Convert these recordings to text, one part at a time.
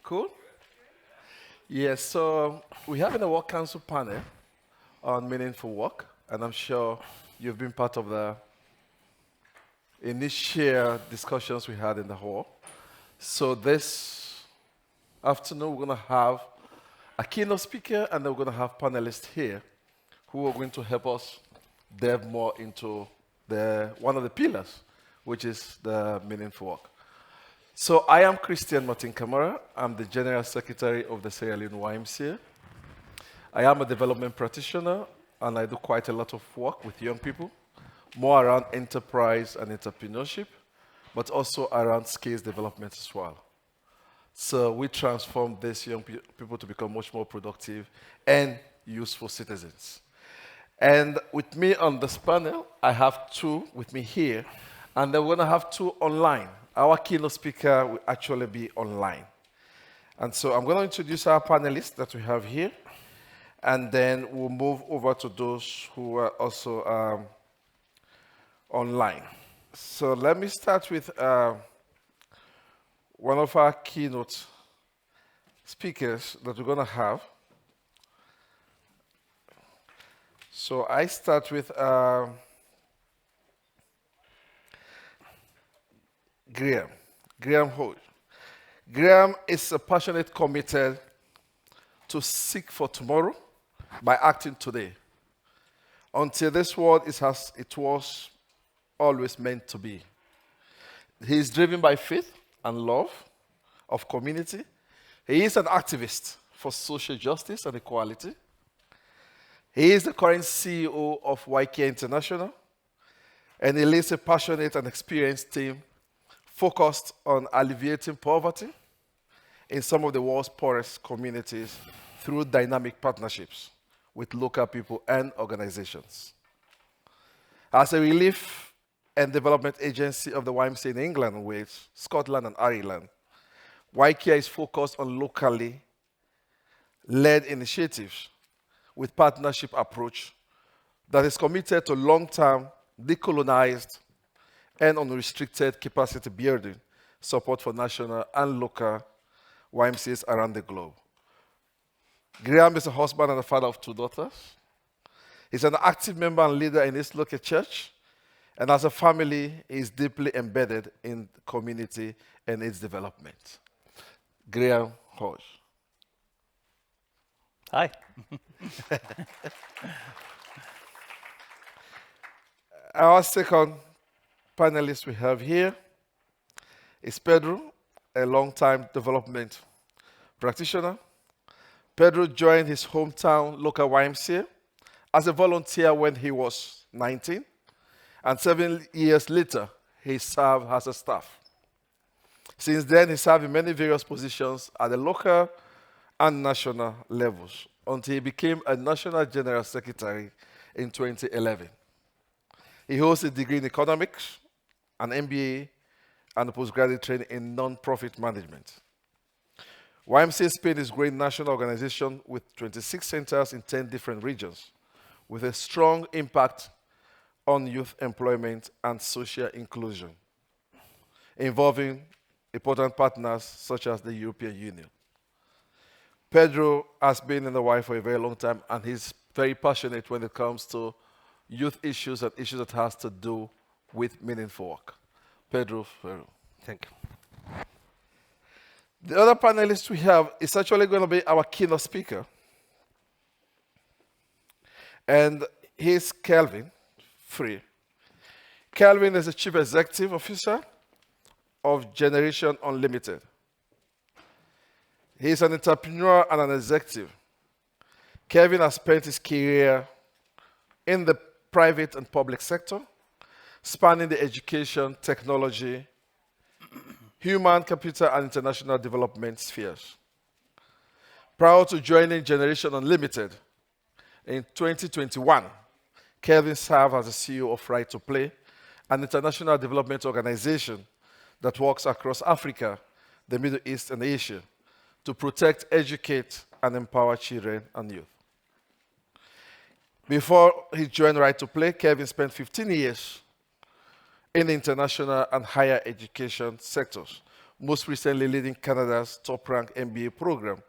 Cool? Yes, so we have in the Work Council panel on meaningful work, and I'm sure you've been part of the initial discussions we had in the hall. So this afternoon, we're going to have a keynote speaker, and then we're going to have panelists here who are going to help us delve more into one of the pillars, which is the meaningful work. So I am Christian Martin Kamara. I'm the General Secretary of the Sierra Leone YMCA. I am a development practitioner, and I do quite a lot of work with young people, more around enterprise and entrepreneurship, but also around skills development as well. So we transform these young people to become much more productive and useful citizens. And with me on this panel, I have two with me here, and then we're going to have two online. Our keynote speaker will actually be online. And so I'm going to introduce our panelists that we have here, and then we'll move over to those who are also online. So let me start with one of our keynote speakers that we're going to have. So I start with Graeme Hodge. Graeme is a passionate committed to seek for tomorrow by acting today. Until this world is as it was always meant to be. He is driven by faith and love of community. He is an activist for social justice and equality. He is the current CEO of YMCA International, and he leads a passionate and experienced team focused on alleviating poverty in some of the world's poorest communities through dynamic partnerships with local people and organizations. As a relief and development agency of the YMCA in England, Wales, Scotland, and Ireland, YMCA is focused on locally led initiatives with partnership approach that is committed to long-term, decolonized, and unrestricted capacity building support for national and local YMCAs around the globe. Graeme is a husband and a father of two daughters. He's an active member and leader in his local church, and as a family, he is deeply embedded in the community and its development. Graeme Hodge. Hi. Our second panelist we have here is Pedro, a long-time development practitioner. Pedro joined his hometown local YMCA as a volunteer when he was 19, and 7 years later, he served as a staff. Since then, he served in many various positions at the local and national levels until he became a National General Secretary in 2011. He holds a degree in economics, an MBA, and a postgraduate training in non-profit management. YMCA Spain is a great national organization with 26 centers in 10 different regions, with a strong impact on youth employment and social inclusion, involving important partners such as the European Union. Pedro has been in the Y for a very long time, and he's very passionate when it comes to youth issues and issues that has to do with meaningful work. Pedro Ferro. Thank you. The other panelist we have is actually going to be our keynote speaker. And he's Kelvin Frey. Kelvin is the Chief Executive Officer of Generation Unlimited. He's an entrepreneur and an executive. Kelvin has spent his career in the private and public sector, spanning the education, technology, human capital, and international development spheres. Prior to joining Generation Unlimited in 2021, Kelvin served as the CEO of Right to Play, an international development organization that works across Africa, the Middle East, and Asia to protect, educate, and empower children and youth. Before he joined Right to Play, Kelvin spent 15 years in the international and higher education sectors, most recently leading Canada's top-ranked MBA program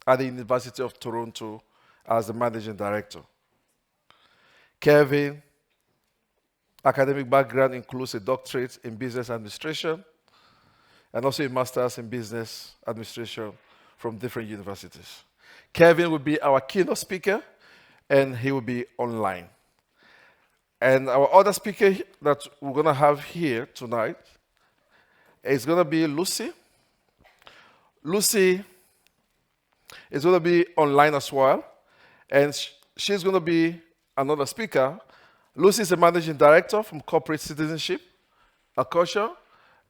at the University of Toronto as the managing director. Kevin, academic background includes a doctorate in business administration and also a master's in business administration from different universities. Kevin will be our keynote speaker, and he will be online. And our other speaker that we're going to have here tonight is going to be Lucy. Lucy is going to be online as well, and she's going to be another speaker. Lucy is a managing director from Corporate Citizenship, Accenture,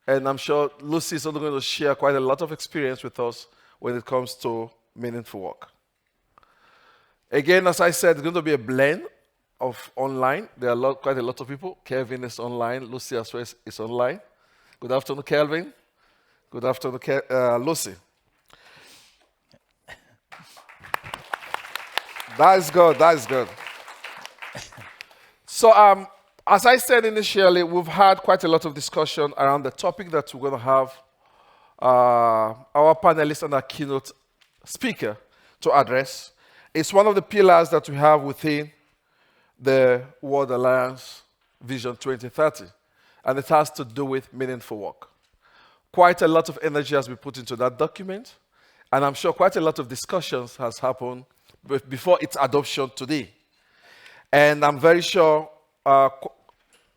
and I'm sure Lucy is also going to share quite a lot of experience with us when it comes to meaningful work. Again, as I said, it's going to be a blend of online. There are quite a lot of people. Kelvin is online. Lucy as well is online. Good afternoon, Kelvin. Good afternoon, Lucy. That is good. That is good. So, as I said initially, we've had quite a lot of discussion around the topic that we're going to have our panelists and our keynote speaker to address. It's one of the pillars that we have within the World Alliance Vision 2030, and it has to do with meaningful work. Quite a lot of energy has been put into that document, and I'm sure quite a lot of discussions has happened before its adoption today. And I'm very sure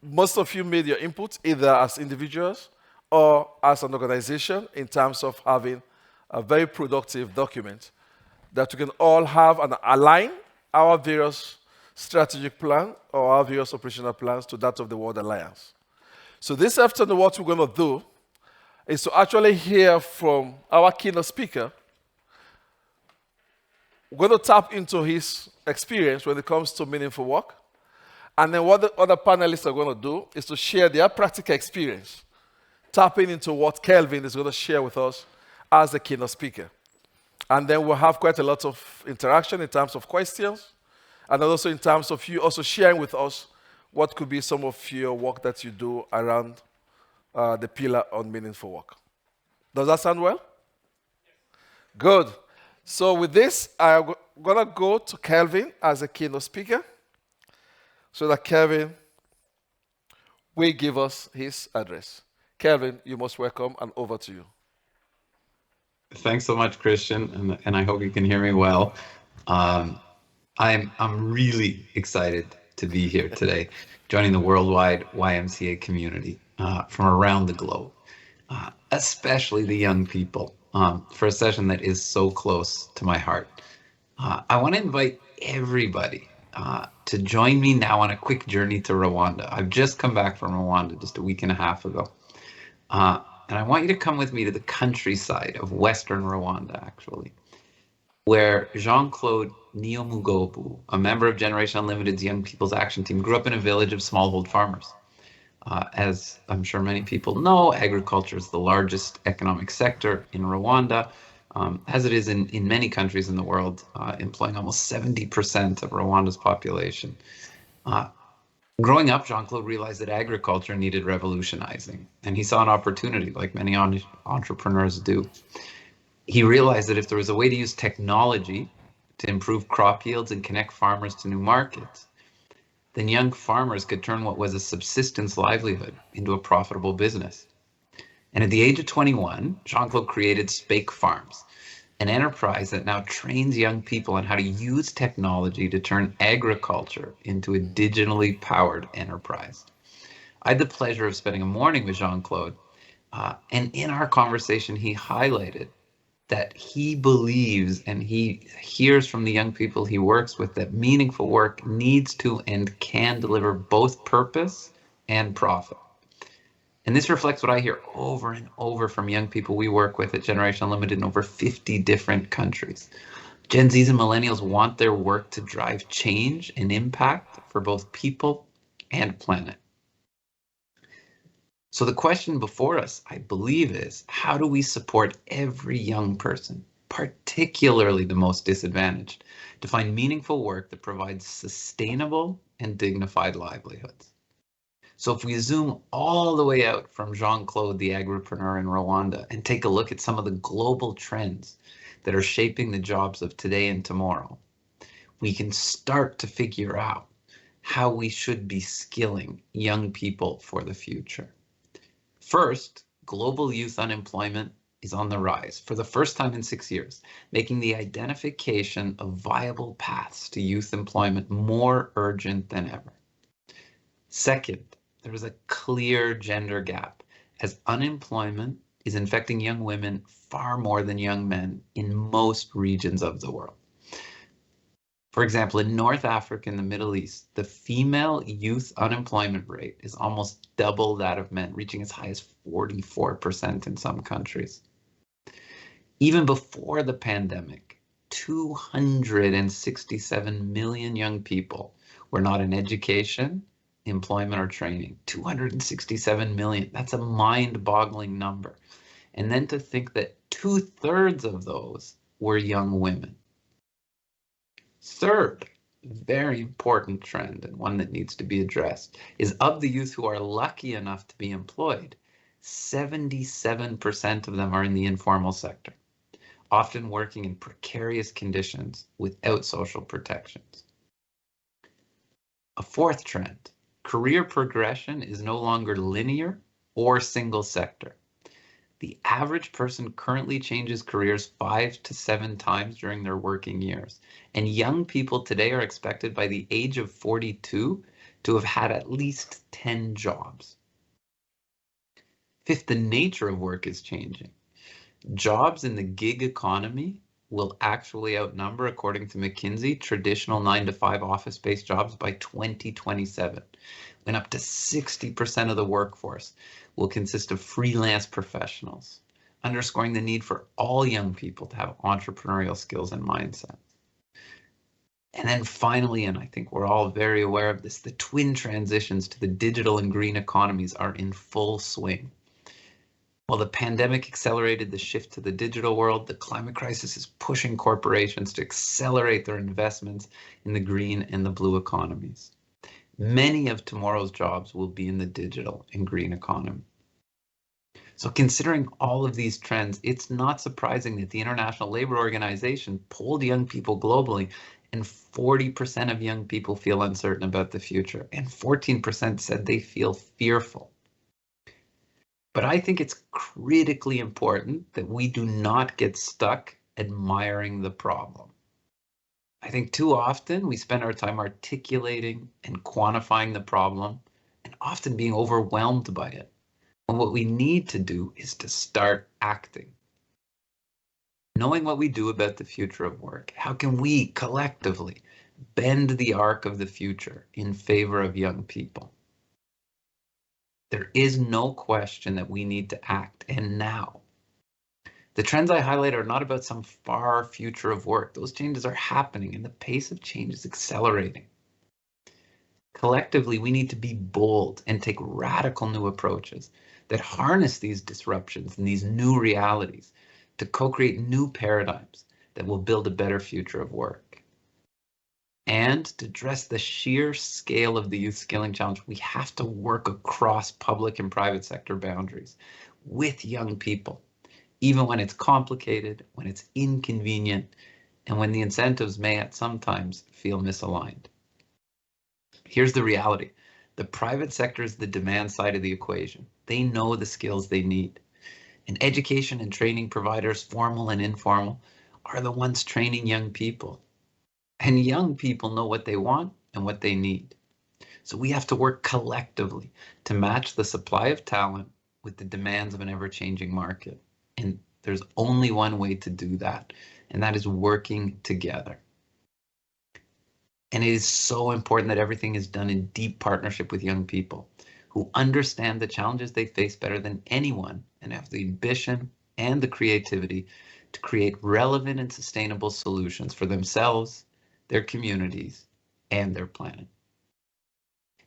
most of you made your input either as individuals or as an organization in terms of having a very productive document that we can all have and align our various strategic plan or our various operational plans to that of the World Alliance. So this afternoon, what we're going to do is to actually hear from our keynote speaker. We're going to tap into his experience when it comes to meaningful work. And then what the other panelists are going to do is to share their practical experience, tapping into what Kelvin is going to share with us as the keynote speaker. And then we'll have quite a lot of interaction in terms of questions, and also in terms of you also sharing with us what could be some of your work that you do around the pillar on meaningful work. Does that sound well? Yes. Good. So with this, I'm going to go to Kelvin as a keynote speaker so that Kelvin will give us his address. Kelvin, you're most welcome, and over to you. Thanks so much, Christian, and I hope you can hear me well. I'm really excited to be here today, joining the worldwide YMCA community from around the globe, especially the young people, for a session that is so close to my heart. I want to invite everybody to join me now on a quick journey to Rwanda. I've just come back from Rwanda just a week and a half ago. And I want you to come with me to the countryside of Western Rwanda, actually, where Jean-Claude Niyomugobu, a member of Generation Unlimited's Young People's Action Team, grew up in a village of smallhold farmers. As I'm sure many people know, agriculture is the largest economic sector in Rwanda, as it is in many countries in the world, employing almost 70% of Rwanda's population. Growing up, Jean-Claude realized that agriculture needed revolutionizing, and he saw an opportunity, like many entrepreneurs do. He realized that if there was a way to use technology to improve crop yields and connect farmers to new markets, then young farmers could turn what was a subsistence livelihood into a profitable business. And at the age of 21, Jean-Claude created Spake Farms, an enterprise that now trains young people on how to use technology to turn agriculture into a digitally powered enterprise. I had the pleasure of spending a morning with Jean-Claude, and in our conversation, he highlighted that he believes and he hears from the young people he works with that meaningful work needs to and can deliver both purpose and profit. And this reflects what I hear over and over from young people we work with at Generation Unlimited in over 50 different countries. Gen Zs and millennials want their work to drive change and impact for both people and planet. So the question before us, I believe, is how do we support every young person, particularly the most disadvantaged, to find meaningful work that provides sustainable and dignified livelihoods? So if we zoom all the way out from Jean-Claude, the agripreneur in Rwanda, and take a look at some of the global trends that are shaping the jobs of today and tomorrow, we can start to figure out how we should be skilling young people for the future. First, global youth unemployment is on the rise for the first time in 6 years, making the identification of viable paths to youth employment more urgent than ever. Second, there is a clear gender gap as unemployment is infecting young women far more than young men in most regions of the world. For example, in North Africa and the Middle East, the female youth unemployment rate is almost double that of men, reaching as high as 44% in some countries. Even before the pandemic, 267 million young people were not in education, employment, or training. 267 million. That's a mind-boggling number. And then to think that 2/3 of those were young women. Third, very important trend, and one that needs to be addressed, is of the youth who are lucky enough to be employed, 77% of them are in the informal sector, often working in precarious conditions without social protections. A fourth trend, career progression is no longer linear or single sector. The average person currently changes careers 5 to 7 times during their working years. And young people today are expected by the age of 42 to have had at least 10 jobs. Fifth, the nature of work is changing. Jobs in the gig economy will actually outnumber, according to McKinsey, traditional 9-to-5 office-based jobs by 2027, when up to 60% of the workforce will consist of freelance professionals, underscoring the need for all young people to have entrepreneurial skills and mindsets. And then finally, and I think we're all very aware of this, the twin transitions to the digital and green economies are in full swing. While the pandemic accelerated the shift to the digital world, the climate crisis is pushing corporations to accelerate their investments in the green and the blue economies. Many of tomorrow's jobs will be in the digital and green economy. So considering all of these trends, it's not surprising that the International Labour Organization polled young people globally, and 40% of young people feel uncertain about the future, and 14% said they feel fearful. But I think it's critically important that we do not get stuck admiring the problem. I think too often we spend our time articulating and quantifying the problem and often being overwhelmed by it. And what we need to do is to start acting. Knowing what we do about the future of work, how can we collectively bend the arc of the future in favor of young people? There is no question that we need to act, and now. The trends I highlight are not about some far future of work. Those changes are happening, and the pace of change is accelerating. Collectively, we need to be bold and take radical new approaches that harness these disruptions and these new realities to co-create new paradigms that will build a better future of work. And to address the sheer scale of the youth skilling challenge, we have to work across public and private sector boundaries with young people, even when it's complicated, when it's inconvenient, and when the incentives may at sometimes feel misaligned. Here's the reality. The private sector is the demand side of the equation. They know the skills they need. And education and training providers, formal and informal, are the ones training young people. And young people know what they want and what they need. So we have to work collectively to match the supply of talent with the demands of an ever-changing market. And there's only one way to do that, and that is working together. And it is so important that everything is done in deep partnership with young people who understand the challenges they face better than anyone and have the ambition and the creativity to create relevant and sustainable solutions for themselves, their communities, and their planet.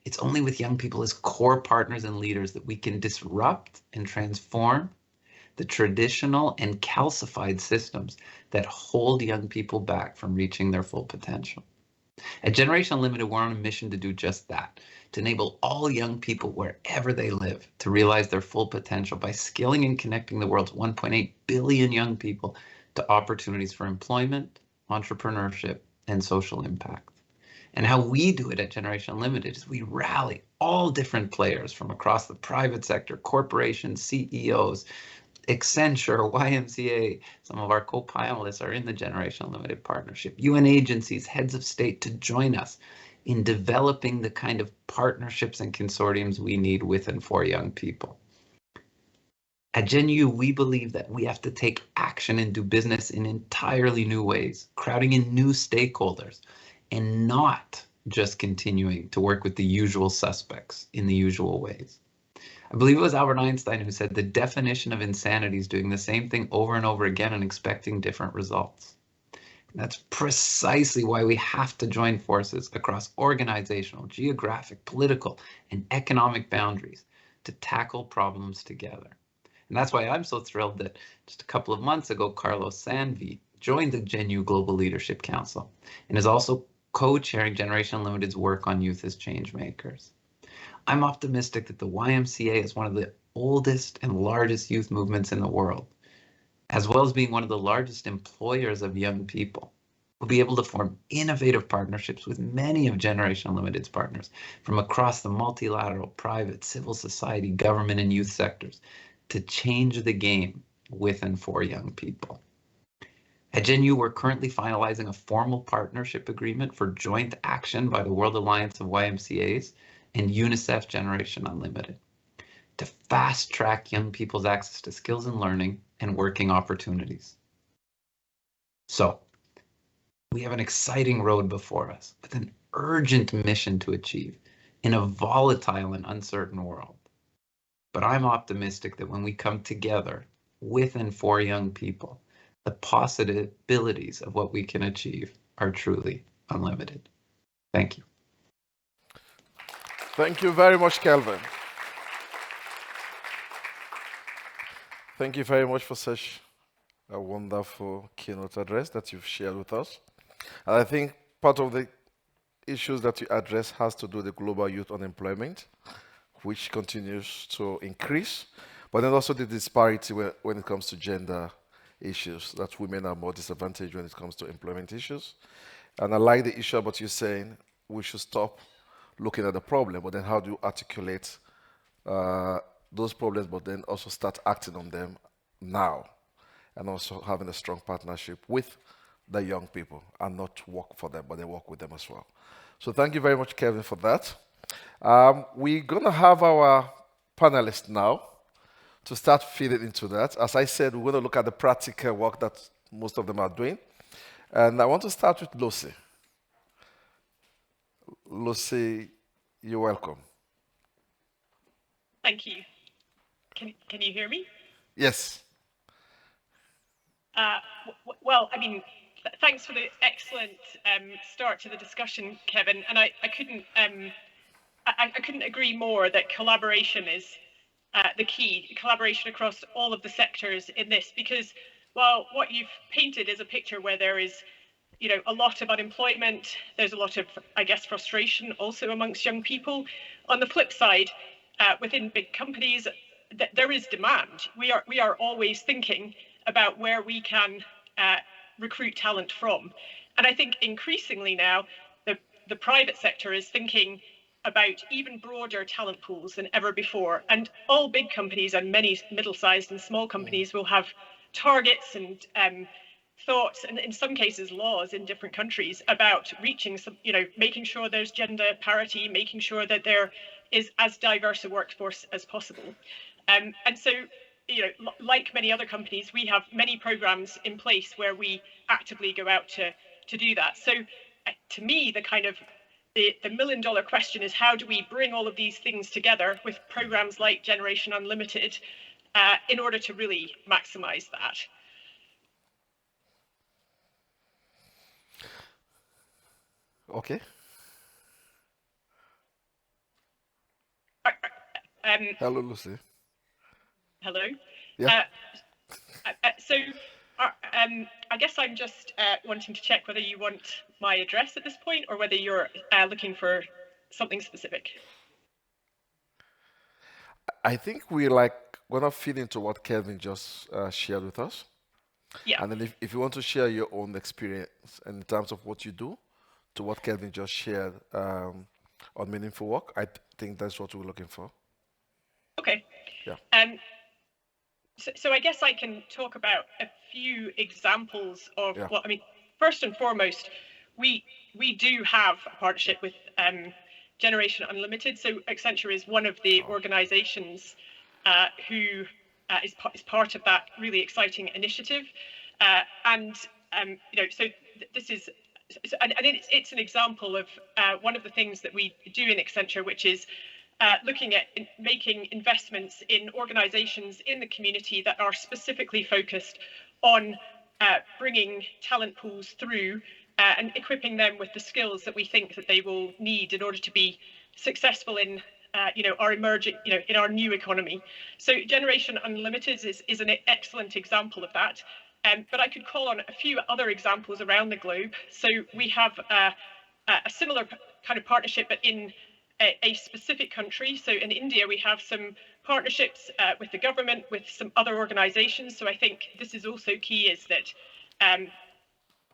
It's only with young people as core partners and leaders that we can disrupt and transform the traditional and calcified systems that hold young people back from reaching their full potential. At Generation Unlimited, we're on a mission to do just that, to enable all young people wherever they live to realize their full potential by skilling and connecting the world's 1.8 billion young people to opportunities for employment, entrepreneurship, and social impact. And how we do it at Generation Unlimited is we rally all different players from across the private sector, corporations, CEOs, Accenture, YMCA, some of our co-pilots are in the Generation Unlimited partnership, UN agencies, heads of state to join us in developing the kind of partnerships and consortiums we need with and for young people. At GenU, we believe that we have to take action and do business in entirely new ways, crowding in new stakeholders, and not just continuing to work with the usual suspects in the usual ways. I believe it was Albert Einstein who said the definition of insanity is doing the same thing over and over again and expecting different results. And that's precisely why we have to join forces across organizational, geographic, political, and economic boundaries to tackle problems together. And that's why I'm so thrilled that just a couple of months ago, Carlos Sanvi joined the GenU Global Leadership Council and is also co-chairing Generation Unlimited's work on youth as change makers. I'm optimistic that the YMCA is one of the oldest and largest youth movements in the world, as well as being one of the largest employers of young people. We'll be able to form innovative partnerships with many of Generation Unlimited's partners from across the multilateral, private, civil society, government, and youth sectors to change the game with and for young people. At GenU, we're currently finalizing a formal partnership agreement for joint action by the World Alliance of YMCAs and UNICEF Generation Unlimited to fast track young people's access to skills and learning and working opportunities. So we have an exciting road before us with an urgent mission to achieve in a volatile and uncertain world. But I'm optimistic that when we come together with and for young people, the possibilities of what we can achieve are truly unlimited. Thank you. Thank you very much, Kelvin. Thank you very much for such a wonderful keynote address that you've shared with us. And I think part of the issues that you address has to do with the global youth unemployment, which continues to increase, but then also the disparity when it comes to gender issues, that women are more disadvantaged when it comes to employment issues. And I like the issue about you saying we should stop looking at the problem, but then how do you articulate those problems, but then also start acting on them now, and also having a strong partnership with the young people and not work for them, but then work with them as well. So thank you very much, Kevin, for that. We're going to have our panelists now to start feeding into that. As I said, we're going to look at the practical work that most of them are doing. And I want to start with Lucy. Lucy, you're welcome. Thank you. Can you hear me? Yes. Well, I mean, thanks for the excellent start to the discussion, Kevin. And I couldn't agree more that collaboration is the key. Collaboration across all of the sectors in this, because while what you've painted is a picture where there is, you know, a lot of unemployment, there's a lot of, I guess, frustration also amongst young people. On the flip side, within big companies, there is demand. We are always thinking about where we can recruit talent from. And I think increasingly now, the private sector is thinking about even broader talent pools than ever before. And all big companies and many middle-sized and small companies will have targets and thoughts, and in some cases laws in different countries about reaching some, you know, making sure there's gender parity, making sure that there is as diverse a workforce as possible. And so, you know, like many other companies, we have many programs in place where we actively go out to do that. So to me, the kind of the million-dollar question is, how do we bring all of these things together with programs like Generation Unlimited in order to really maximize that? Okay. Hello, Lucy. Hello. Yeah. So I guess I'm just wanting to check whether you want my address at this point or whether you're looking for something specific. I think we're going to feed into what Kelvin just shared with us. Yeah. And then if you want to share your own experience in terms of what you do to what Kelvin just shared on meaningful work, I think that's what we're looking for. Okay. Yeah. So I guess I can talk about a few examples of Yeah. what, I mean, first and foremost, we do have a partnership with Generation Unlimited. So Accenture is one of the organizations who is part of that really exciting initiative. So this is, and it's an example of one of the things that we do in Accenture, which is looking at making investments in organizations in the community that are specifically focused on bringing talent pools through and equipping them with the skills that we think that they will need in order to be successful in our emerging, in our new economy. So Generation Unlimited is an excellent example of that. But I could call on a few other examples around the globe. So we have a similar kind of partnership, but in a specific country. So in India, we have some partnerships with the government, with some other organizations. So I think this is also key, is that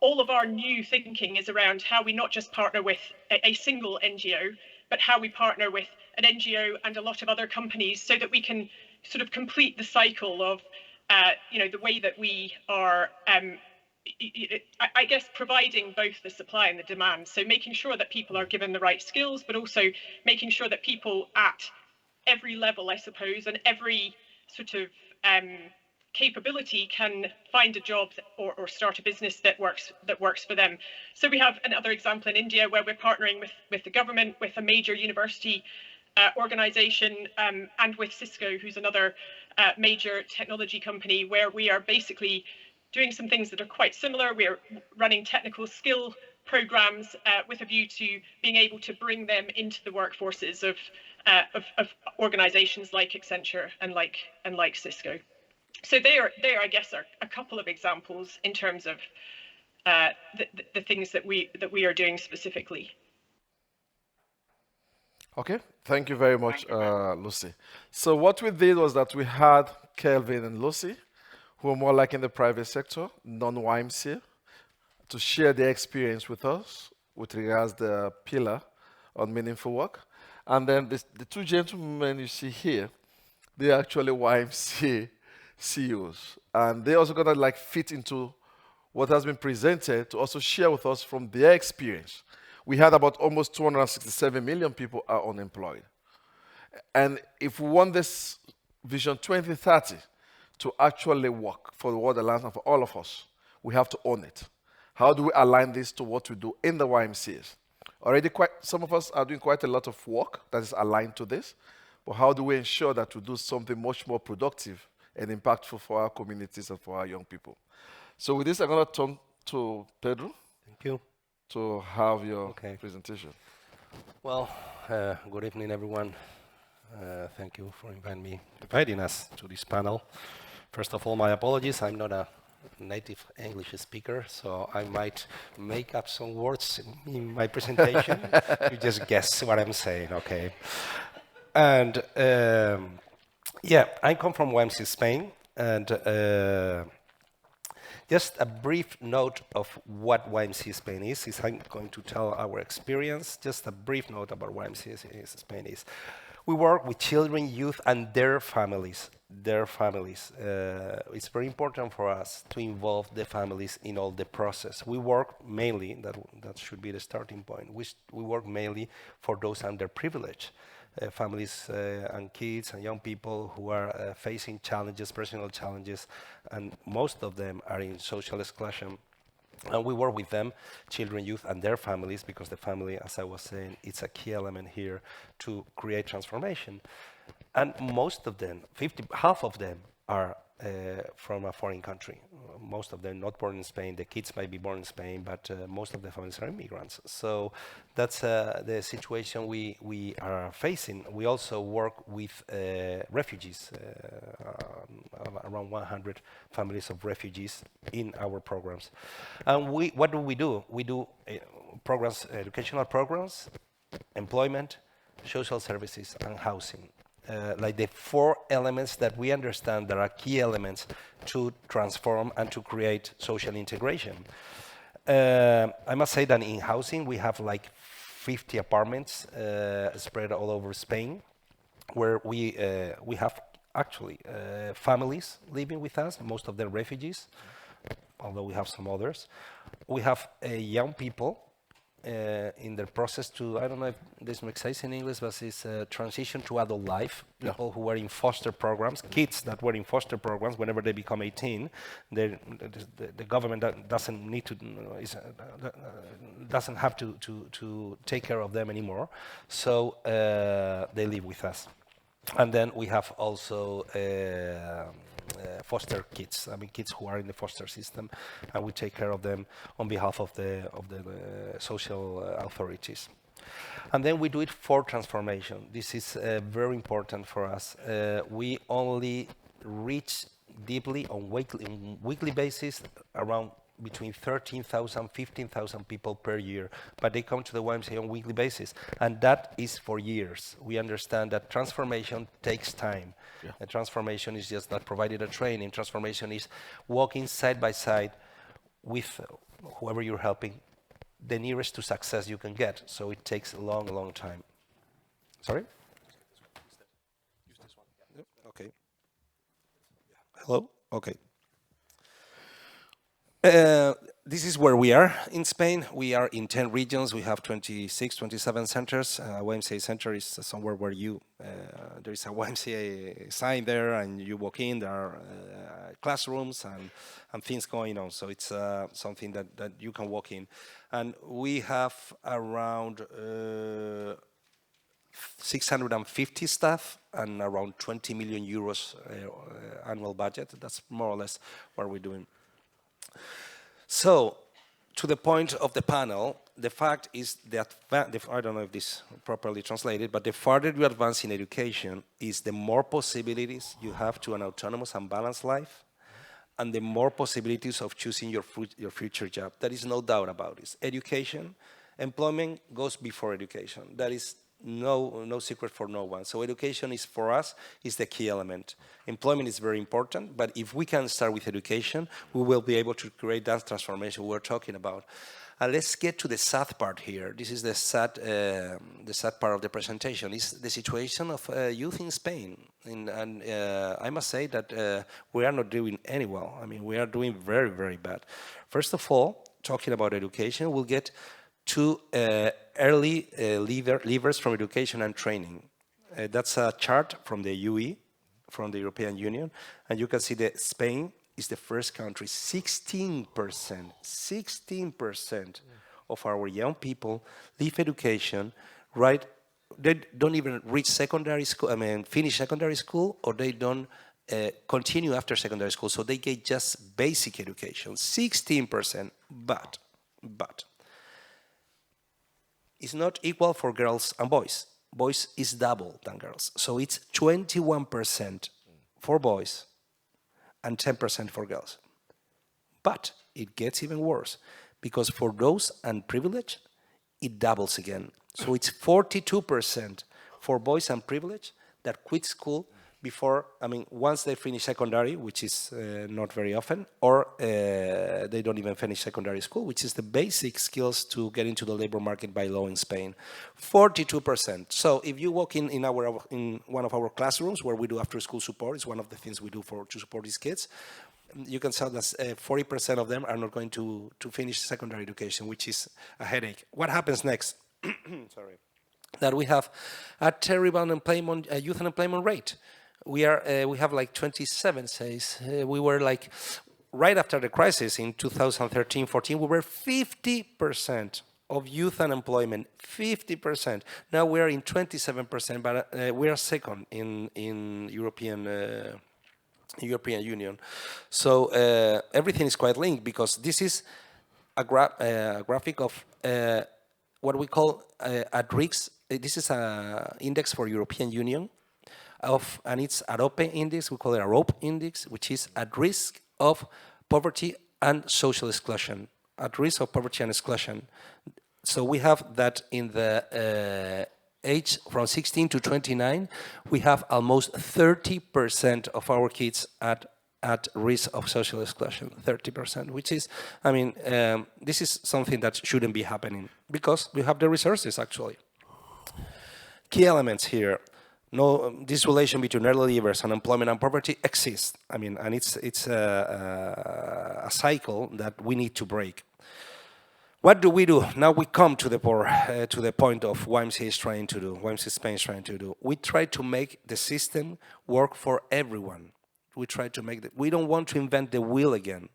all of our new thinking is around how we not just partner with a single NGO, but how we partner with an NGO and a lot of other companies so that we can sort of complete the cycle of, the way that we are, I guess, providing both the supply and the demand. So making sure that people are given the right skills, but also making sure that people at every level, I suppose, and every sort of capability can find a job or start a business that works for them. So we have another example in India where we're partnering with the government, with a major university organization, and with Cisco, who's another major technology company, where we are basically doing some things that are quite similar. We're running technical skill programs with a view to being able to bring them into the workforces of organizations like Accenture and like Cisco. So they are, I guess, are a couple of examples in terms of the things that we are doing specifically. Okay, thank you very much, Lucy. So what we did was that we had Kelvin and Lucy, who are more like in the private sector, non-YMCA, to share their experience with us with regards to the pillar on meaningful work. And then the two gentlemen you see here, they're actually YMCA CEOs. And they're also going to fit into what has been presented to also share with us from their experience. We had about almost 267 million people are unemployed. And if we want this Vision 2030 to actually work for the world alliance and for all of us, we have to own it. How do we align this to what we do in the YMCAs? Already some of us are doing quite a lot of work that is aligned to this, but how do we ensure that we do something much more productive and impactful for our communities and for our young people? So with this, I'm going to turn to Pedro. Thank you. To have your presentation. Well, good evening, everyone. Thank you for inviting us to this panel. First of all, my apologies. I'm not a native English speaker, so I might make up some words in my presentation. You just guess what I'm saying, okay? And I come from YMCA Spain, and just a brief note of what YMCA Spain is I'm going to tell our experience. Just a brief note about what YMCA Spain is. We work with children, youth, and their families. It's very important for us to involve the families in all the process. We work mainly, that should be the starting point, we work mainly for those underprivileged. Families and kids and young people who are facing challenges, personal challenges, and most of them are in social exclusion. And we work with them, children, youth, and their families, because the family, as I was saying, it's a key element here to create transformation. And most of them, half of them, are from a foreign country. Most of them not born in Spain. The kids might be born in Spain, but most of the families are immigrants. So that's the situation we are facing. We also work with refugees, around 100 families of refugees in our programs. And what do? We do programs, educational programs, employment, social services, and housing. Like the 4 elements that we understand that are key elements to transform and to create social integration. I must say that in housing, we have like 50 apartments spread all over Spain, where we have actually families living with us, most of them refugees, although we have some others. We have young people in their process to, I don't know if this makes sense in English, but it's a transition to adult life. People who were in foster programs, kids that were in foster programs, whenever they become 18, the government doesn't need to, doesn't have to take care of them anymore. So they live with us. And then we have also foster kids. I mean, kids who are in the foster system, and we take care of them on behalf of the social authorities. And then we do it for transformation. This is very important for us. We only reach deeply on weekly basis around between 13,000, 15,000 people per year, but they come to the YMCA on weekly basis, and that is for years. We understand that transformation takes time. Yeah. And transformation is just not provided a training. Transformation is walking side by side with whoever you're helping, the nearest to success you can get. So it takes a long, long time. Sorry? Use this one. Yep. Okay. Hello? Okay. This is where we are in Spain. We are in 10 regions. We have 26, 27 centers. YMCA center is somewhere where you, there is a YMCA sign there, and you walk in, there are classrooms and things going on. So it's something that you can walk in. And we have around 650 staff and around 20 million euros annual budget. That's more or less what we're doing. So, to the point of the panel, the fact is that, I don't know if this is properly translated, but the farther you advance in education is the more possibilities you have to an autonomous and balanced life, and the more possibilities of choosing your future job. There is no doubt about this. Education, employment goes before education. That is no secret for no one. So education is, for us, is the key element. Employment is very important, but if we can start with education, we will be able to create that transformation we're talking about. Let's get to the sad part here. This is the sad part of the presentation. Is the situation of youth in Spain, and I must say that we are not doing any well. I mean, we are doing very, very bad. First of all, talking about education, we'll get to early leavers from education and training. That's a chart from the UE, from the European Union, and you can see that Spain is the first country. 16% of our young people leave education, right? They don't even reach secondary school, finish secondary school, or they don't continue after secondary school, so they get just basic education. 16%, but it's not equal for girls and boys. Boys is double than girls. So it's 21% for boys and 10% for girls. But it gets even worse, because for those unprivileged, it doubles again. So it's 42% for boys unprivileged that quit school before, once they finish secondary, which is not very often, or they don't even finish secondary school, which is the basic skills to get into the labor market by law in Spain. 42%. So if you walk in one of our classrooms where we do after-school support, it's one of the things we do to support these kids, you can tell that 40% of them are not going to finish secondary education, which is a headache. What happens next? Sorry. That we have a terrible youth unemployment rate. We have like 27, says. We were like, right after the crisis in 2013-14, we were 50% of youth unemployment, 50%. Now we are in 27%, but we are second in European European Union. So everything is quite linked, because this is a graphic of what we call at risk. This is an index for European Union, and it's AROPE index. We call it AROPE index, which is at risk of poverty and social exclusion. At risk of poverty and exclusion. So we have that in the age from 16 to 29, we have almost 30% of our kids at risk of social exclusion, 30%, which is, I mean, this is something that shouldn't be happening, because we have the resources, actually. Key elements here. No, this relation between early leavers, unemployment, and poverty exists. I mean, and it's a cycle that we need to break. What do we do? Now we come to the point of YMCA is trying to do, YMCA Spain is trying to do. We try to make the system work for everyone. We try to make we don't want to invent the wheel again.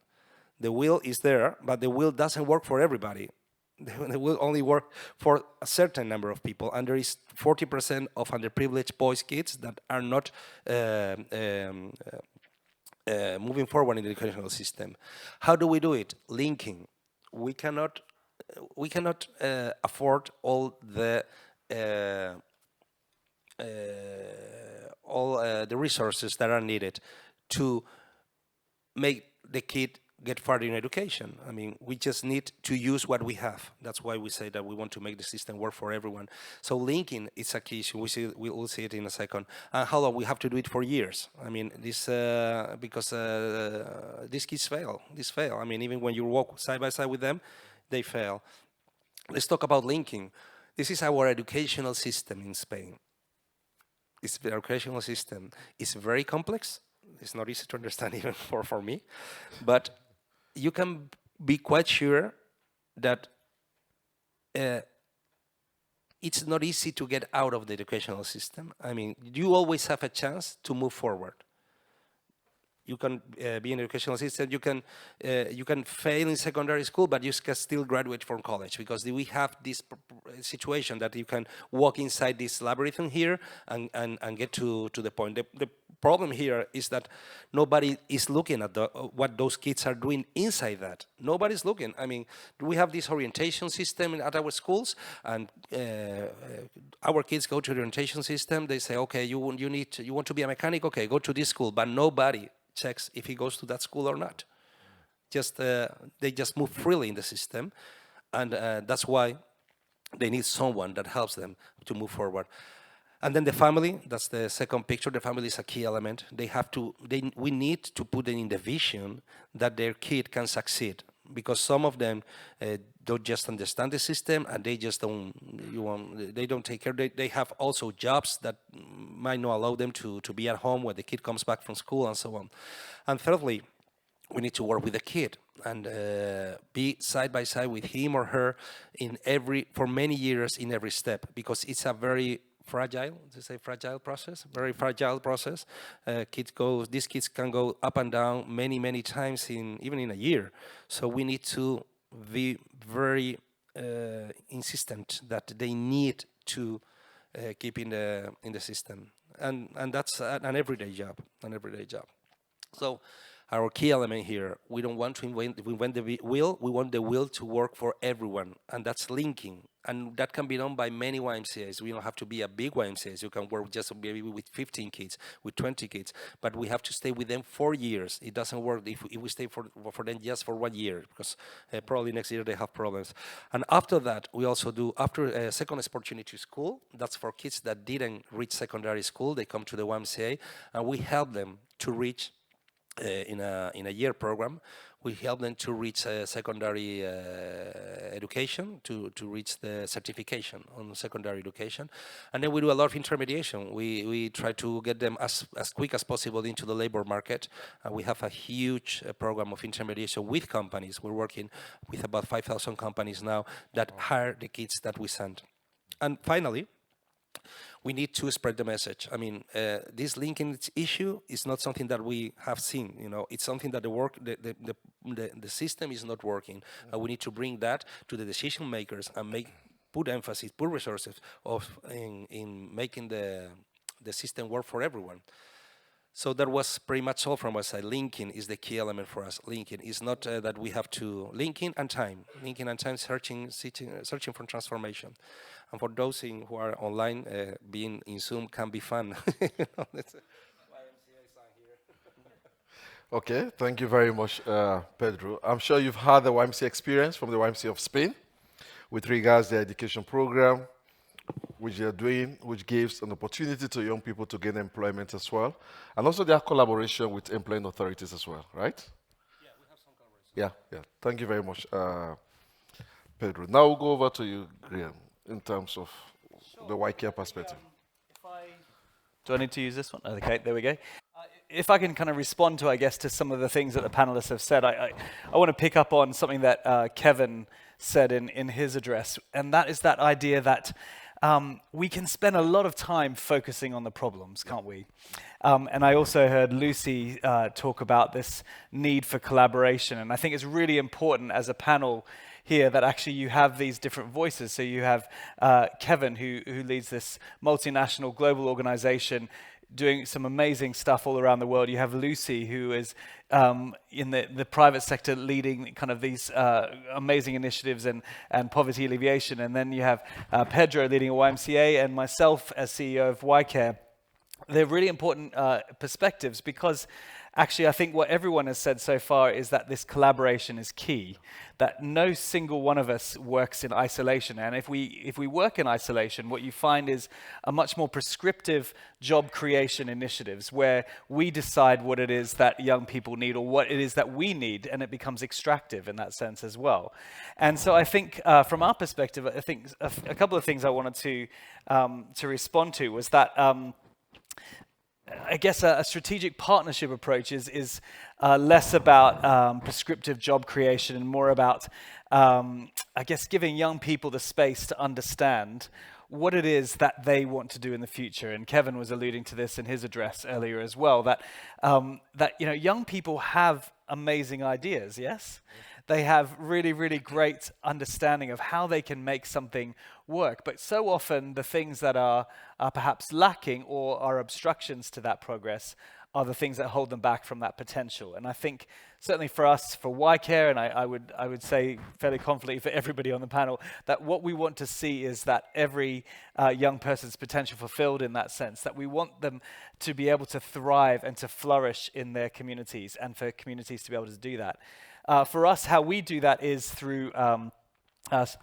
The wheel is there, but the wheel doesn't work for everybody. The wheel only work for a certain number of people, and there is 40% of underprivileged boys' kids that are not moving forward in the educational system. How do we do it? Linking. We cannot afford all the resources that are needed to make the kid get further in education. I mean, we just need to use what we have. That's why we say that we want to make the system work for everyone. So linking is a key issue. We will see it in a second. And how long? We have to do it for years. I mean, this because these kids fail. These fail. I mean, even when you walk side by side with them, they fail. Let's talk about linking. This is our educational system in Spain. The educational system is very complex. It's not easy to understand even for me, but you can be quite sure that it's not easy to get out of the educational system. I mean, you always have a chance to move forward. You can be in the educational system. You can fail in secondary school, but you can still graduate from college, because we have this situation that you can walk inside this labyrinth here and get to the point. The problem here is that nobody is looking at what those kids are doing inside that. Nobody's looking. I mean, we have this orientation system at our schools, and our kids go to the orientation system. They say, okay, you want to be a mechanic? Okay, go to this school, but nobody checks if he goes to that school or not. They just move freely in the system, and that's why they need someone that helps them to move forward. And then the family, that's the second picture. The family is a key element. We need to put them in the vision that their kid can succeed, because some of them don't just understand the system, and they just they don't take care. They have also jobs that might not allow them to be at home when the kid comes back from school and so on. And thirdly, we need to work with the kid and be side by side with him or her for many years in every step, because it's a very fragile process, very fragile process. These kids can go up and down many times even in a year. So we need to be very insistent that they need to keep in the system, and that's an everyday job. So our key element here, we don't want to invent the wheel. We want the wheel to work for everyone, and that's linking. And that can be done by many YMCAs. We don't have to be a big YMCAs. You can work just maybe with 15 kids, with 20 kids, but we have to stay with them 4 years. It doesn't work if we stay for them just for 1 year, because probably next year they have problems. And after that, we also do, after second opportunity school, that's for kids that didn't reach secondary school. They come to the YMCA, and we help them to reach in a year program. We help them to reach secondary education, to reach the certification on secondary education. And then we do a lot of intermediation. We try to get them as quick as possible into the labor market. We have a huge program of intermediation with companies. We're working with about 5,000 companies now that hire the kids that we send. And finally, we need to spread the message. I mean, this linking issue is not something that we have seen. It's something that the system is not working. We need to bring that to the decision makers and put emphasis, put resources in making the system work for everyone. So that was pretty much all from our side. Linking is the key element for us. Linking is not that we have to linking and time, searching for transformation. And for those who are online, being in Zoom can be fun. Okay, thank you very much, Pedro. I'm sure you've had the YMCA experience from the YMCA of Spain with regards to the education program, which they're doing, which gives an opportunity to young people to gain employment as well, and also their collaboration with employing authorities as well, right? Yeah, we have some coverage. Yeah. Thank you very much, Pedro. Now we'll go over to you, Graeme, in terms of the YCare perspective. Do I need to use this one? Okay, there we go. If I can kind of respond to, I guess, to some of the things that the panelists have said, I want to pick up on something that Kevin said in his address, and that is that idea that we can spend a lot of time focusing on the problems, can't we? And I also heard Lucy talk about this need for collaboration, and I think it's really important as a panel here that actually you have these different voices. So you have Kevin, who leads this multinational global organization doing some amazing stuff all around the world. You have Lucy, who is in the private sector leading kind of these amazing initiatives and poverty alleviation. And then you have Pedro leading a YMCA and myself as CEO of YCare. They're really important perspectives because actually I think what everyone has said so far is that this collaboration is key, that no single one of us works in isolation. And if we work in isolation, what you find is a much more prescriptive job creation initiatives where we decide what it is that young people need or what it is that we need, and it becomes extractive in that sense as well. And so I think from our perspective, I think a couple of things I wanted to respond to was that I guess a strategic partnership approach is less about prescriptive job creation and more about, I guess, giving young people the space to understand what it is that they want to do in the future. And Kevin was alluding to this in his address earlier as well, that young people have amazing ideas, yes? They have really, really great understanding of how they can make something work. But so often the things that are perhaps lacking or are obstructions to that progress are the things that hold them back from that potential. And I think certainly for us, for YCare, and I would say fairly confidently for everybody on the panel, that what we want to see is that every young person's potential fulfilled in that sense, that we want them to be able to thrive and to flourish in their communities and for communities to be able to do that. For us, how we do that is through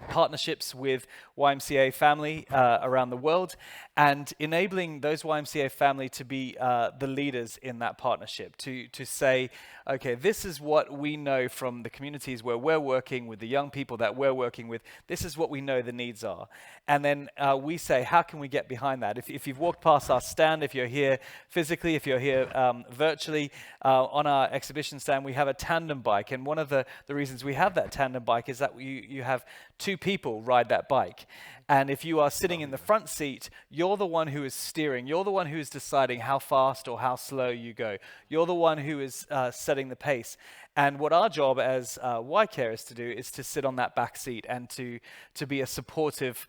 partnerships with YMCA family around the world and enabling those YMCA family to be the leaders in that partnership, to say, okay, this is what we know from the communities where we're working with the young people that we're working with, this is what we know the needs are. And then we say, how can we get behind that? If you've walked past our stand, if you're here physically, if you're here virtually, on our exhibition stand, we have a tandem bike. And one of the reasons we have that tandem bike is that you have two people ride that bike. And if you are sitting in the front seat, you're the one who is steering. You're the one who is deciding how fast or how slow you go. You're the one who is setting the pace. And what our job as YCare is to do is to sit on that back seat and to be a supportive,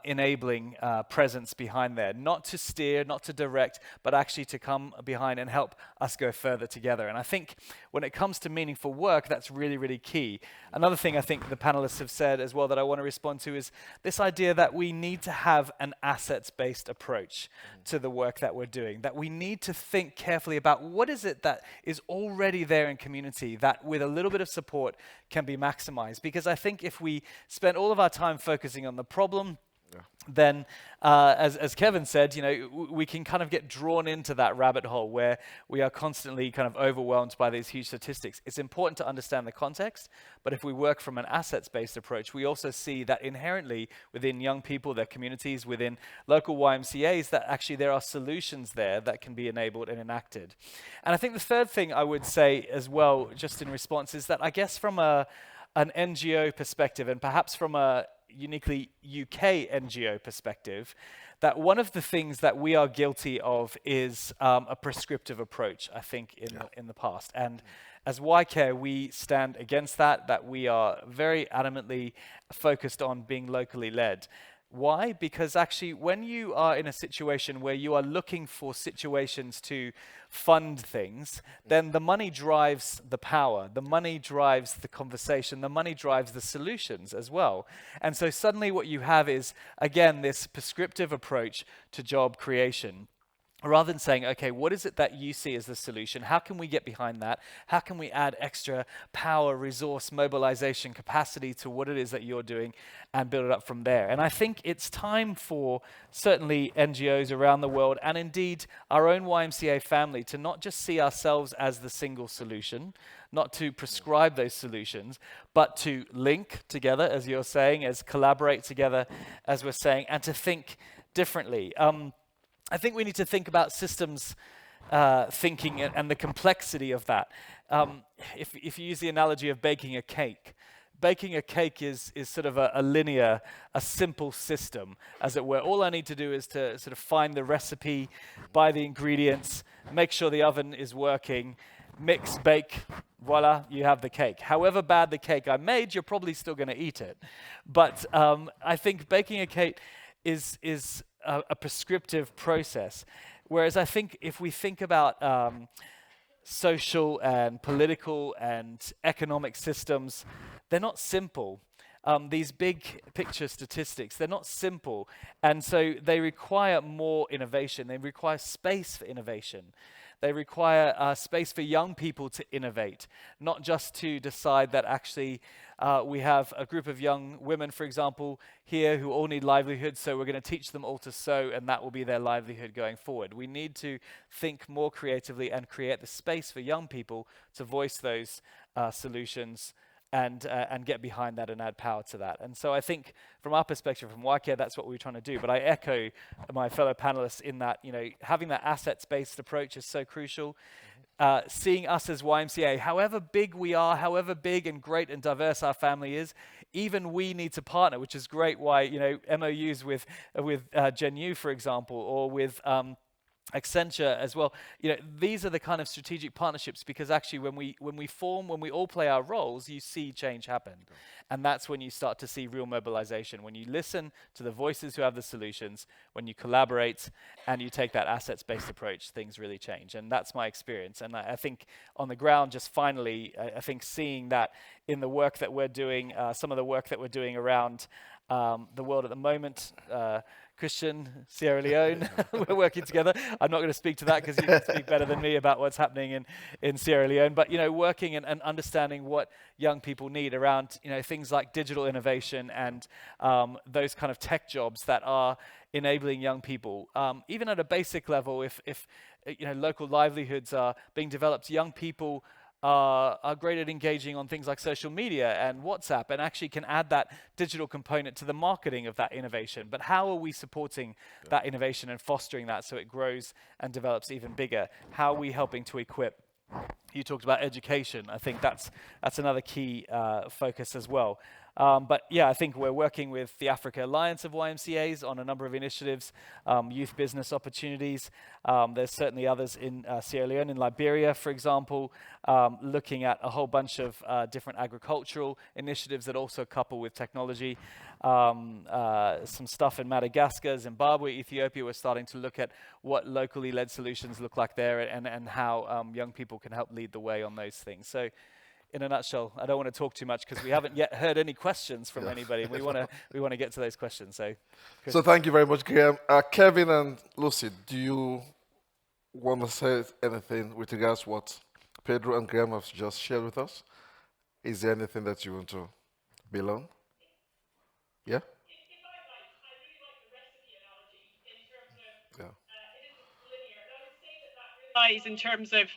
enabling presence behind there. Not to steer, not to direct, but actually to come behind and help us go further together. And I think when it comes to meaningful work, that's really, really key. Another thing I think the panelists have said as well that I want to respond to is this idea that we need to have an assets-based approach to the work that we're doing, that we need to think carefully about what is it that is already there in community that with a little bit of support can be maximized. Because I think if we spend all of our time focusing on the problem, then as Kevin said, we can kind of get drawn into that rabbit hole where we are constantly kind of overwhelmed by these huge statistics. It's important to understand the context, but if we work from an assets-based approach, we also see that inherently within young people, their communities, within local YMCAs, that actually there are solutions there that can be enabled and enacted. And I think the third thing I would say as well, just in response, is that I guess from an NGO perspective and perhaps from a uniquely UK NGO perspective, that one of the things that we are guilty of is a prescriptive approach, I think, in the past. And as YCare, we stand against that we are very adamantly focused on being locally led. Why? Because actually, when you are in a situation where you are looking for situations to fund things, then the money drives the power, the money drives the conversation, the money drives the solutions as well. And so suddenly what you have is, again, this prescriptive approach to job creation. Rather than saying, okay, what is it that you see as the solution? How can we get behind that? How can we add extra power, resource, mobilization, capacity to what it is that you're doing and build it up from there? And I think it's time for certainly NGOs around the world and indeed our own YMCA family to not just see ourselves as the single solution, not to prescribe those solutions, but to link together, as you're saying, as collaborate together, as we're saying, and to think differently. I think we need to think about systems thinking and the complexity of that. If you use the analogy of baking a cake is sort of a linear, a simple system, as it were. All I need to do is to sort of find the recipe, buy the ingredients, make sure the oven is working, mix, bake, voila, you have the cake. However bad the cake I made, you're probably still going to eat it. But I think baking a cake is a prescriptive process. Whereas I think if we think about social and political and economic systems, they're not simple. These big picture statistics, they're not simple. And so they require more innovation. They require space for innovation. They require space for young people to innovate, not just to decide that actually we have a group of young women, for example, here who all need livelihoods, so we're going to teach them all to sew and that will be their livelihood going forward. We need to think more creatively and create the space for young people to voice those solutions and get behind that and add power to that. And so I think from our perspective, from YMCA, that's what we're trying to do. But I echo my fellow panelists in that, having that assets-based approach is so crucial. Seeing us as YMCA, however big we are, however big and great and diverse our family is, even we need to partner, which is great why, MOUs with Gen U, for example, or with Accenture as well. These are the kind of strategic partnerships because actually when we all play our roles, you see change happen. And that's when you start to see real mobilization. When you listen to the voices who have the solutions, when you collaborate and you take that assets-based approach, things really change. And that's my experience. And I think on the ground, just finally, I think seeing that in the work that we're doing, some of the work that we're doing around the world at the moment, Christian, Sierra Leone, we're working together. I'm not going to speak to that because you can speak better than me about what's happening in Sierra Leone. But, working and understanding what young people need around, things like digital innovation and those kind of tech jobs that are enabling young people. Even at a basic level, if local livelihoods are being developed, young people are great at engaging on things like social media and WhatsApp and actually can add that digital component to the marketing of that innovation. But how are we supporting that innovation and fostering that so it grows and develops even bigger? How are we helping to equip? You talked about education. I think that's another key focus as well. But yeah, I think we're working with the Africa Alliance of YMCAs on a number of initiatives, youth business opportunities. There's certainly others in Sierra Leone, in Liberia, for example, looking at a whole bunch of different agricultural initiatives that also couple with technology. Some stuff in Madagascar, Zimbabwe, Ethiopia. We're starting to look at what locally led solutions look like there and how young people can help lead the way on those things. So in a nutshell, I don't want to talk too much because we haven't yet heard any questions from anybody. We want to get to those questions. So thank you very much, Graeme. Kevin and Lucy, do you want to say anything with regards to what Pedro and Graeme have just shared with us? Is there anything that you want to build on? Yeah? If I might, I really like the recipe analogy in terms of it isn't linear. And I would say that relies in terms of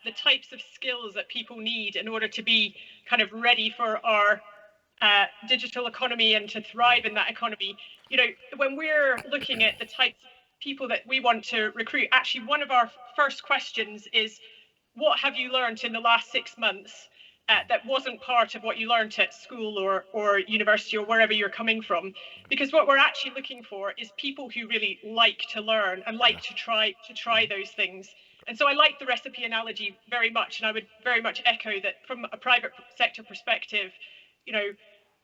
the types of skills that people need in order to be kind of ready for our digital economy and to thrive in that economy. When we're looking at the types of people that we want to recruit, actually one of our first questions is, what have you learned in the last 6 months that wasn't part of what you learned at school or university or wherever you're coming from? Because what we're actually looking for is people who really like to learn and like to try those things. And so I like the recipe analogy very much, and I would very much echo that from a private sector perspective,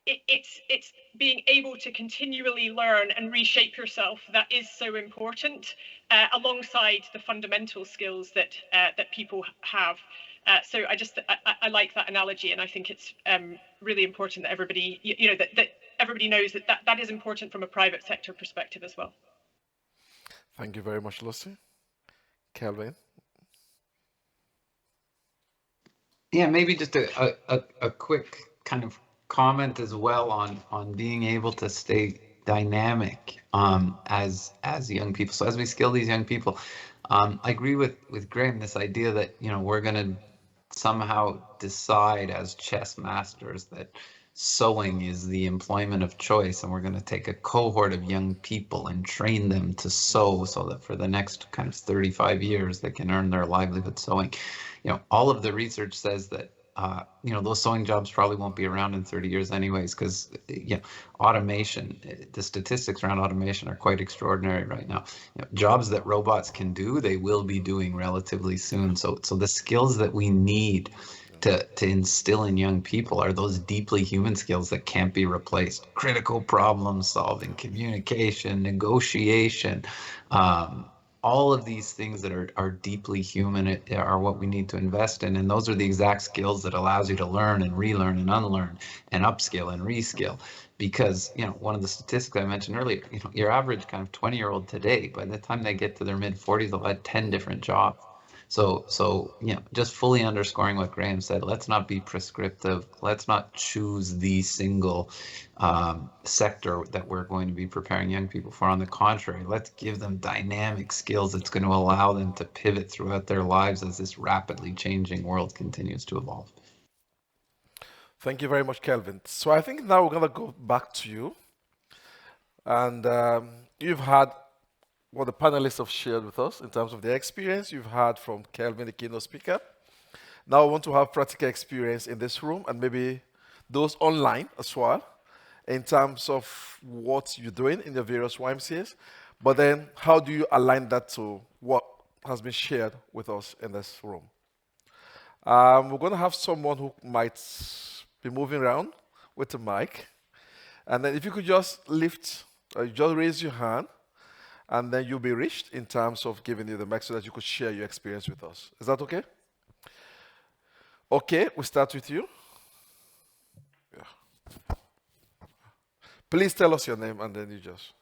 it's being able to continually learn and reshape yourself that is so important, alongside the fundamental skills that that people have. So I like that analogy, and I think it's really important that everybody that everybody knows that is important from a private sector perspective as well. Thank you very much, Lucy. Kelvin. Yeah, maybe just a quick kind of comment as well on being able to stay dynamic as young people. So as we skill these young people, I agree with Graeme, this idea that we're going to somehow decide as chess masters that sewing is the employment of choice, and we're going to take a cohort of young people and train them to sew so that for the next kind of 35 years they can earn their livelihood sewing. All of the research says that those sewing jobs probably won't be around in 30 years anyways, because automation, the statistics around automation are quite extraordinary right now. Jobs that robots can do, they will be doing relatively soon. So the skills that we need to instill in young people are those deeply human skills that can't be replaced. Critical problem solving, communication, negotiation, all of these things that are deeply human are what we need to invest in. And those are the exact skills that allows you to learn and relearn and unlearn and upskill and reskill. Because, one of the statistics I mentioned earlier, your average kind of 20-year-old today, by the time they get to their mid-40s, they'll have 10 different jobs. So just fully underscoring what Graeme said, let's not be prescriptive. Let's not choose the single sector that we're going to be preparing young people for. On the contrary, let's give them dynamic skills that's going to allow them to pivot throughout their lives as this rapidly changing world continues to evolve. Thank you very much, Kelvin. So I think now we're going to go back to you. And you've had what the panelists have shared with us in terms of their experience. You've heard from Kelvin, the keynote speaker. Now I want to have practical experience in this room and maybe those online as well in terms of what you're doing in the various YMCAs. But then how do you align that to what has been shared with us in this room? We're going to have someone who might be moving around with the mic. And then if you could just just raise your hand, and then you'll be reached in terms of giving you the mic so that you could share your experience with us. Is that okay? Okay, we'll start with you. Yeah. Please tell us your name and then you just.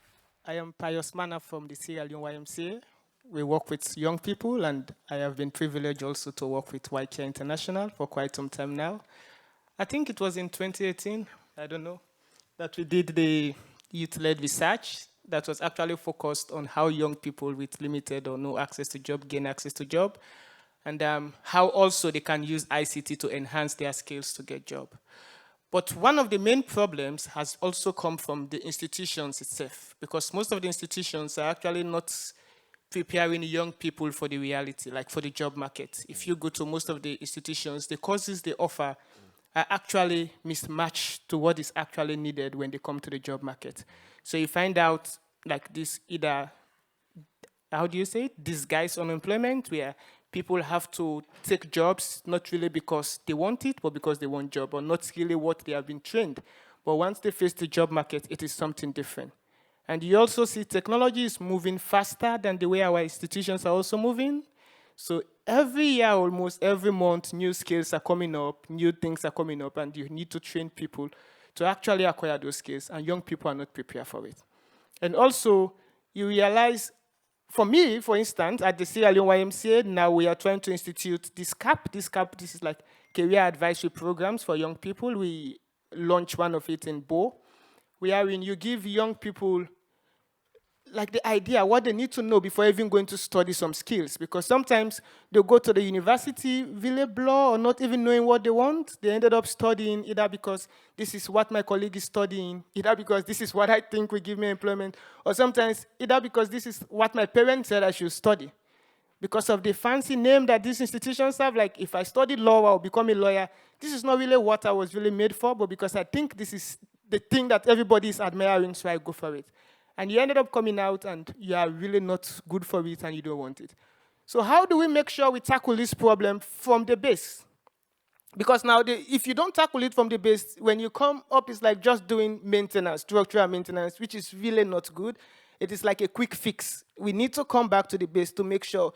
I am Pius Mana from the Sierra Leone YMCA. We work with young people, and I have been privileged also to work with Ymca International for quite some time now. I think it was in 2018, I don't know, that we did the youth-led research that was actually focused on how young people with limited or no access to job gain access to job, and how also they can use ICT to enhance their skills to get job. But one of the main problems has also come from the institutions itself, because most of the institutions are actually not preparing young people for the reality, like for the job market. If you go to most of the institutions, the courses they offer are actually mismatched to what is actually needed when they come to the job market. So you find out like this either, how do you say it? Disguised unemployment, where people have to take jobs not really because they want it, but because they want job, or not really what they have been trained. But once they face the job market, it is something different. And you also see technology is moving faster than the way our institutions are also moving. So every year, almost every month, new skills are coming up, new things are coming up, and you need to train people to actually acquire those skills, and young people are not prepared for it. And also, you realize, for me, for instance, at the Sierra Leone YMCA, now we are trying to institute this CAP. This is like career advisory programs for young people. We launched one of it in Bo, wherein you give young people like the idea, what they need to know before even going to study some skills. Because sometimes they go to the university, really blah, or not even knowing what they want. They ended up studying either because this is what my colleague is studying, either because this is what I think will give me employment, or sometimes either because this is what my parents said I should study. Because of the fancy name that these institutions have, like if I study law, I'll become a lawyer. This is not really what I was really made for, but because I think this is the thing that everybody is admiring, so I go for it. And you ended up coming out and you are really not good for it and you don't want it. So how do we make sure we tackle this problem from the base? Because now, if you don't tackle it from the base, when you come up, it's like just doing maintenance, structural maintenance, which is really not good. It is like a quick fix. We need to come back to the base to make sure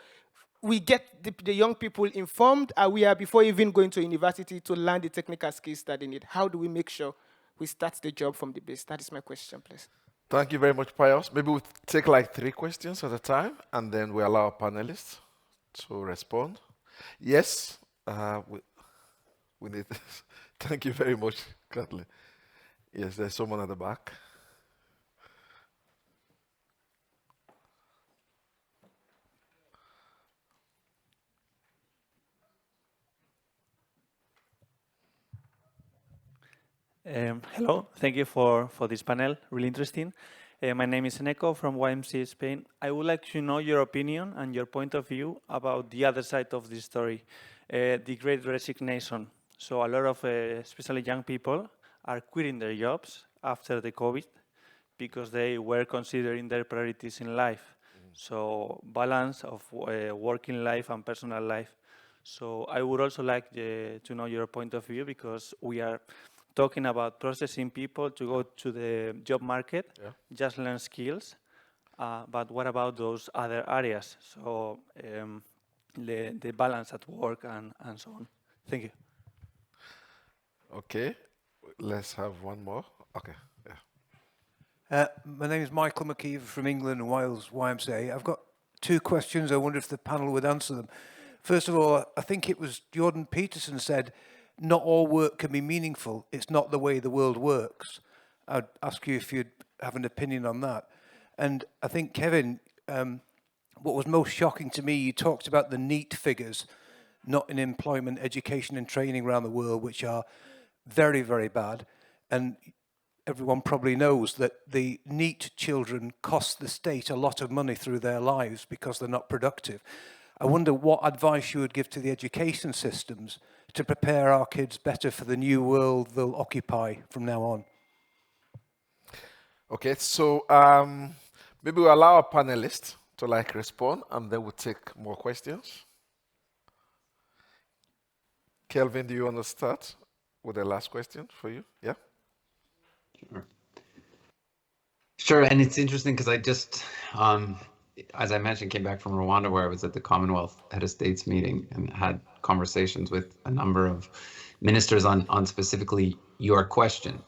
we get the young people informed aware before even going to university to learn the technical skills that they need. How do we make sure we start the job from the base? That is my question, please. Thank you very much, Pius. Maybe we'll take like 3 questions at a time, and then we allow our panelists to respond. Yes, we need. Thank you very much, Kathleen. Yes, there's someone at the back. Hello, thank you for this panel, really interesting. My name is Eneco from YMCA Spain. I would like to know your opinion and your point of view about the other side of this story, the Great Resignation. So a lot of, especially young people, are quitting their jobs after the COVID because they were considering their priorities in life. So balance of working life and personal life. So I would also like to know your point of view, because we are talking about processing people to go to the job market, just learn skills. But what about those other areas? So the balance at work and so on. Thank you. Okay, let's have one more. Okay, my name is Michael McKeever from England and Wales YMCA. I've got 2 questions. I wonder if the panel would answer them. First of all, I think it was Jordan Peterson said, not all work can be meaningful. It's not the way the world works. I'd ask you if you'd have an opinion on that. And I think, Kevin, what was most shocking to me, you talked about the NEET figures, not in employment, education and training around the world, which are very, very bad. And everyone probably knows that the NEET children cost the state a lot of money through their lives because they're not productive. I wonder what advice you would give to the education systems to prepare our kids better for the new world they'll occupy from now on. Okay, so maybe we'll allow our panelists to respond, and then we'll take more questions. Kelvin, do you want to start with the last question for you? Yeah? Sure, and it's interesting because I just, as I mentioned, came back from Rwanda, where I was at the Commonwealth Head of States meeting and had conversations with a number of ministers on specifically your question.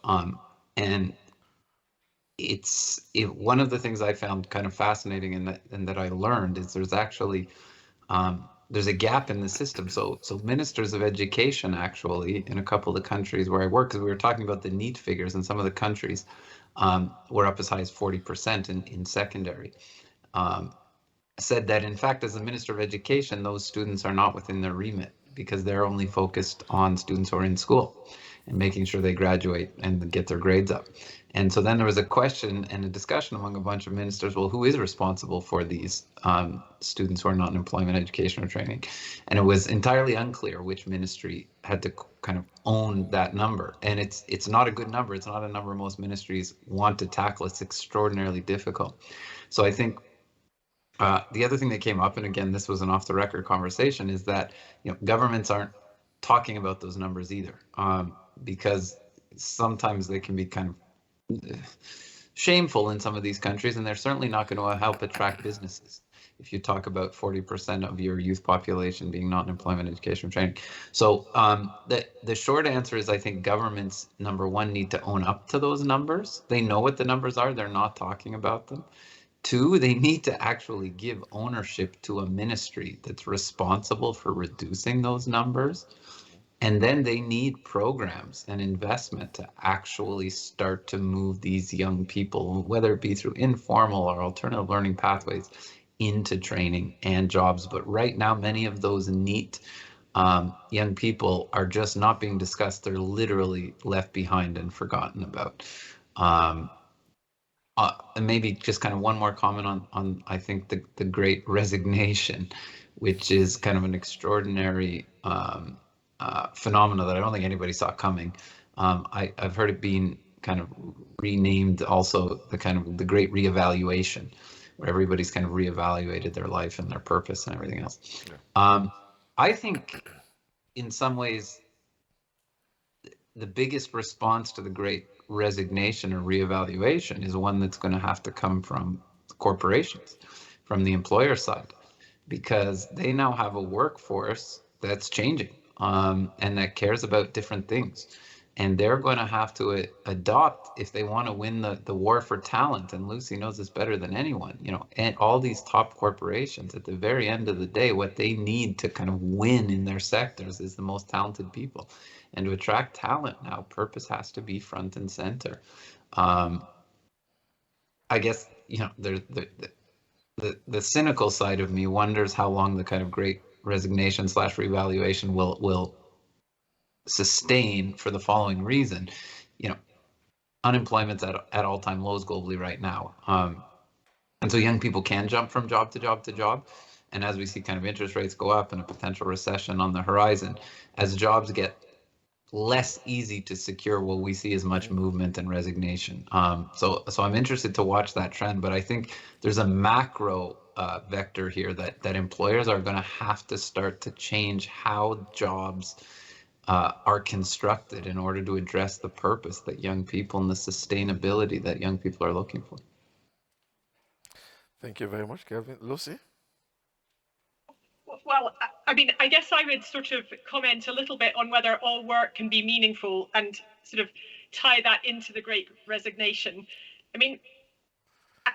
And one of the things I found kind of fascinating and that I learned is there's actually there's a gap in the system. So ministers of education actually in a couple of the countries where I work, because we were talking about the NEET figures, and some of the countries were up as high as 40% in secondary. Said that in fact, as a minister of education, those students are not within their remit because they're only focused on students who are in school and making sure they graduate and get their grades up. And so then there was a question and a discussion among a bunch of ministers, well, who is responsible for these students who are not in employment, education, or training? And it was entirely unclear which ministry had to kind of own that number. And it's not a good number. It's not a number most ministries want to tackle. It's extraordinarily difficult. So I think the other thing that came up, and again, this was an off-the-record conversation, is that governments aren't talking about those numbers either, because sometimes they can be kind of shameful in some of these countries, and they're certainly not going to help attract businesses if you talk about 40% of your youth population being not in employment, education, training. So the short answer is I think governments, number one, need to own up to those numbers. They know what the numbers are. They're not talking about them. 2, they need to actually give ownership to a ministry that's responsible for reducing those numbers. And then they need programs and investment to actually start to move these young people, whether it be through informal or alternative learning pathways, into training and jobs. But right now, many of those NEET young people are just not being discussed. They're literally left behind and forgotten about. And maybe just kind of one more comment on I think the Great Resignation, which is kind of an extraordinary phenomena that I don't think anybody saw coming. I've heard it being kind of renamed also the Great Reevaluation, where everybody's kind of reevaluated their life and their purpose and everything else. Yeah. I think in some ways the biggest response to the great resignation or reevaluation is one that's going to have to come from corporations, from the employer side, because they now have a workforce that's changing, and that cares about different things. And they're going to have to adopt if they want to win the war for talent. And Lucy knows this better than anyone, you know, and all these top corporations, at the very end of the day, what they need to kind of win in their sectors is the most talented people. And to attract talent now, purpose has to be front and center. I guess, you know, the cynical side of me wonders how long the kind of great resignation / revaluation will sustain, for the following reason. You know, unemployment's at all-time lows globally right now. And so young people can jump from job to job to job. And as we see kind of interest rates go up and a potential recession on the horizon, as jobs get less easy to secure, will we see as much movement and resignation? So I'm interested to watch that trend, but I think there's a macro vector here that employers are going to have to start to change how jobs are constructed in order to address the purpose that young people and the sustainability that young people are looking for. Thank you very much, Kelvin. Lucy? Well, I mean, I guess I would sort of comment a little bit on whether all work can be meaningful and sort of tie that into the great resignation. I mean,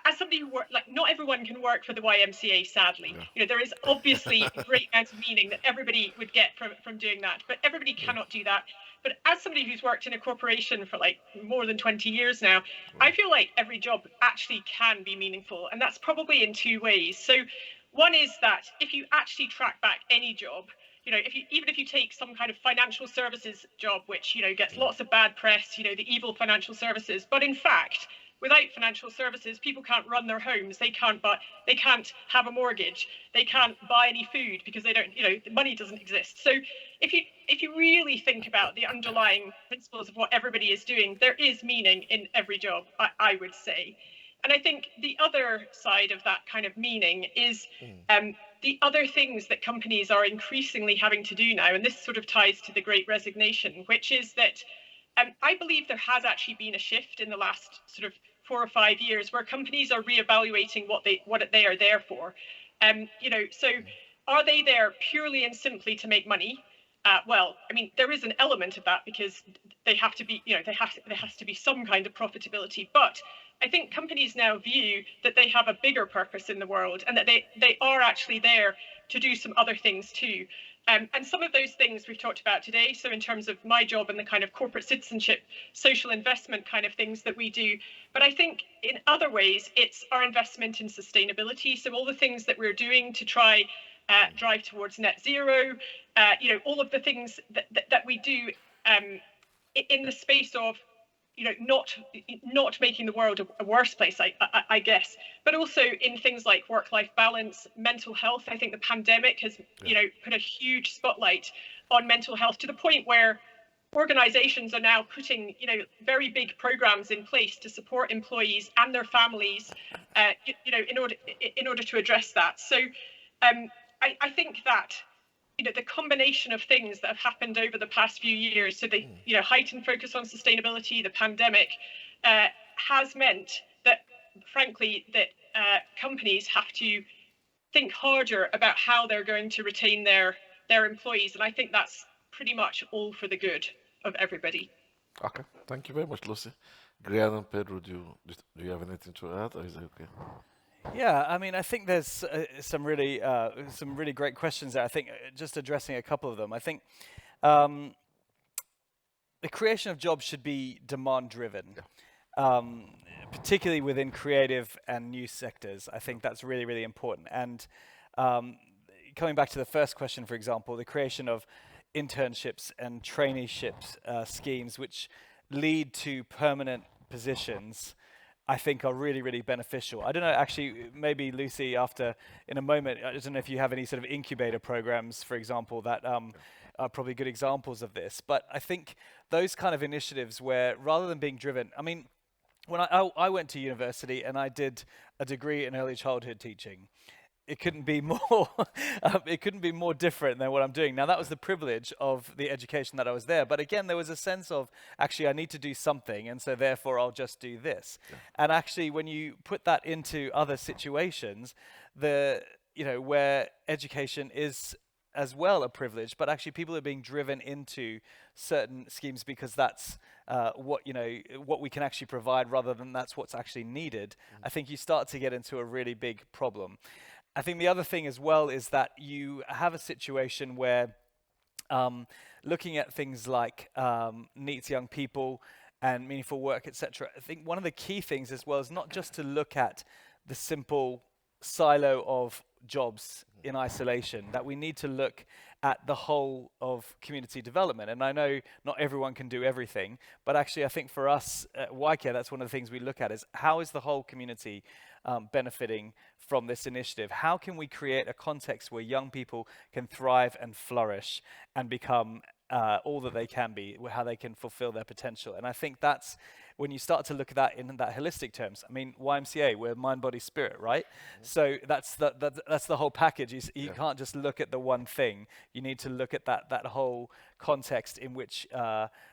as somebody who works, like, not everyone can work for the YMCA, sadly. Yeah. You know, there is obviously a great amount of meaning that everybody would get from doing that, but everybody cannot do that. But as somebody who's worked in a corporation for like more than 20 years now, I feel like every job actually can be meaningful, and that's probably in two ways. So one is that if you actually track back any job, you know, even if you take some kind of financial services job, which, you know, gets lots of bad press, you know, the evil financial services, but in fact, without financial services, people can't run their homes. They can't have a mortgage. They can't buy any food because they don't, you know, the money doesn't exist. So if you really think about the underlying principles of what everybody is doing, there is meaning in every job, I would say. And I think the other side of that kind of meaning is the other things that companies are increasingly having to do now, and this sort of ties to the Great Resignation, which is that I believe there has actually been a shift in the last sort of 4 or 5 years where companies are reevaluating what they are there for. You know, so are they there purely and simply to make money? Well, I mean, there is an element of that because they have to be, you know, there has to be some kind of profitability. But I think companies now view that they have a bigger purpose in the world and that they are actually there to do some other things too. And some of those things we've talked about today. So in terms of my job and the kind of corporate citizenship, social investment kind of things that we do. But I think in other ways, it's our investment in sustainability. So all the things that we're doing to try drive towards net zero, you know, all of the things that we do in the space of, you know, not making the world a worse place, I guess, but also in things like work-life balance, mental health. I think the pandemic has, you know, put a huge spotlight on mental health to the point where organizations are now putting, you know, very big programs in place to support employees and their families, you know, in order to address that. So I think that, you know, the combination of things that have happened over the past few years, so the, you know, heightened focus on sustainability, the pandemic, has meant that, frankly, that companies have to think harder about how they're going to retain their employees, and I think that's pretty much all for the good of everybody. Okay, thank you very much, Lucy. Graeme and Pedro, do you have anything to add, or is it okay? Yeah, I mean, I think there's some really great questions there. I think just addressing a couple of them. I think the creation of jobs should be demand-driven, particularly within creative and new sectors. I think that's really, really important. And coming back to the first question, for example, the creation of internships and traineeships schemes, which lead to permanent positions, I think are really, really beneficial. I don't know, actually, maybe Lucy, in a moment, I don't know if you have any sort of incubator programs, for example, that are probably good examples of this. But I think those kind of initiatives where, rather than being driven, I mean, when I went to university and I did a degree in early childhood teaching, it couldn't be more it couldn't be more different than what I'm doing. Now that was the privilege of the education that I was there, but again there was a sense of actually I need to do something, and so therefore I'll just do this. And actually when you put that into other situations, where education is as well a privilege, but actually people are being driven into certain schemes because that's what we can actually provide rather than that's what's actually needed. I think you start to get into a really big problem. I think the other thing as well is that you have a situation where looking at things like needs young people and meaningful work, etc. I think one of the key things as well is not just to look at the simple silo of jobs in isolation, that we need to look at the whole of community development. And I know not everyone can do everything, but actually I think for us at Ymca, that's one of the things we look at is how is the whole community benefiting from this initiative? How can we create a context where young people can thrive and flourish and become all that they can be, how they can fulfill their potential? And I think that's when you start to look at that in that holistic terms. I mean, YMCA, we're mind, body, spirit, right? So that's the whole package. You can't just look at the one thing. You need to look at that whole context in which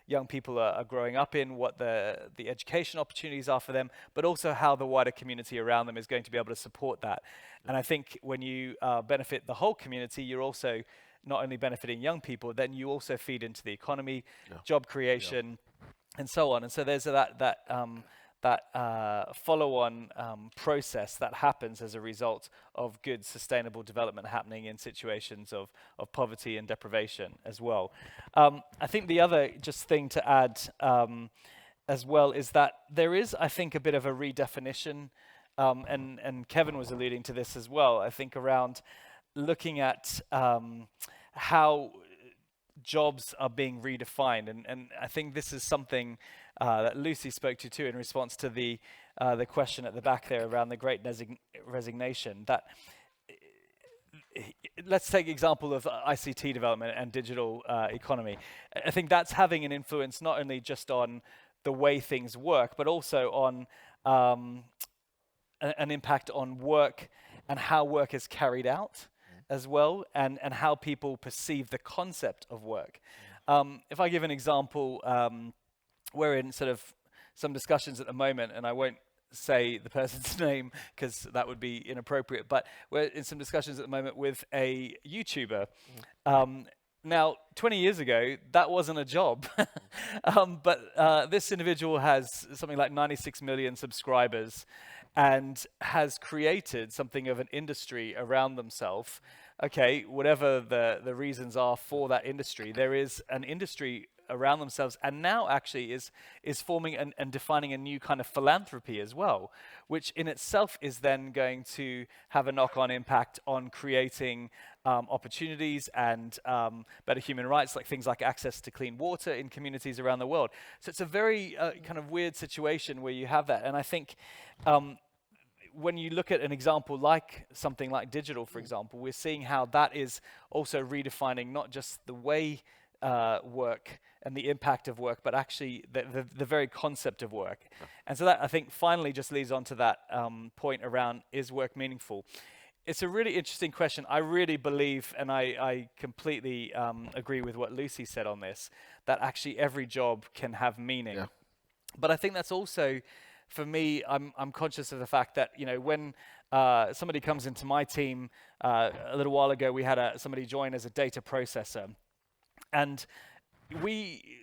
young people are growing up in, what the education opportunities are for them, but also how the wider community around them is going to be able to support that. And I think when you benefit the whole community, you're also not only benefiting young people, then you also feed into the economy, job creation, and so on. And so there's that follow-on process that happens as a result of good sustainable development happening in situations of poverty and deprivation as well. I think the other just thing to add as well is that there is, I think, a bit of a redefinition, and Kevin was alluding to this as well, I think, around looking at how jobs are being redefined, and I think this is something that Lucy spoke to too in response to the question at the back there around the Great Resignation. That let's take example of ICT development and digital economy. I think that's having an influence not only just on the way things work, but also on an impact on work and how work is carried out as well, and how people perceive the concept of work. If I give an example, we're in sort of some discussions at the moment, and I won't say the person's name because that would be inappropriate, but we're in some discussions at the moment with a YouTuber. Now, 20 years ago, that wasn't a job, but this individual has something like 96 million subscribers and has created something of an industry around themselves. Okay, whatever the reasons are for that industry, there is an industry around themselves, and now actually is forming and defining a new kind of philanthropy as well, which in itself is then going to have a knock-on impact on creating opportunities and better human rights, like things like access to clean water in communities around the world. So it's a very kind of weird situation where you have that, and I think when you look at an example like something like digital, for example, we're seeing how that is also redefining not just the way work and the impact of work, but actually the very concept of work. And so that, I think, finally just leads on to that point around, is work meaningful? It's a really interesting question. I really believe, and I completely agree with what Lucy said on this, that actually every job can have meaning. Yeah. But I think that's also, for me, I'm conscious of the fact that, you know, when somebody comes into my team, a little while ago we had somebody join as a data processor, and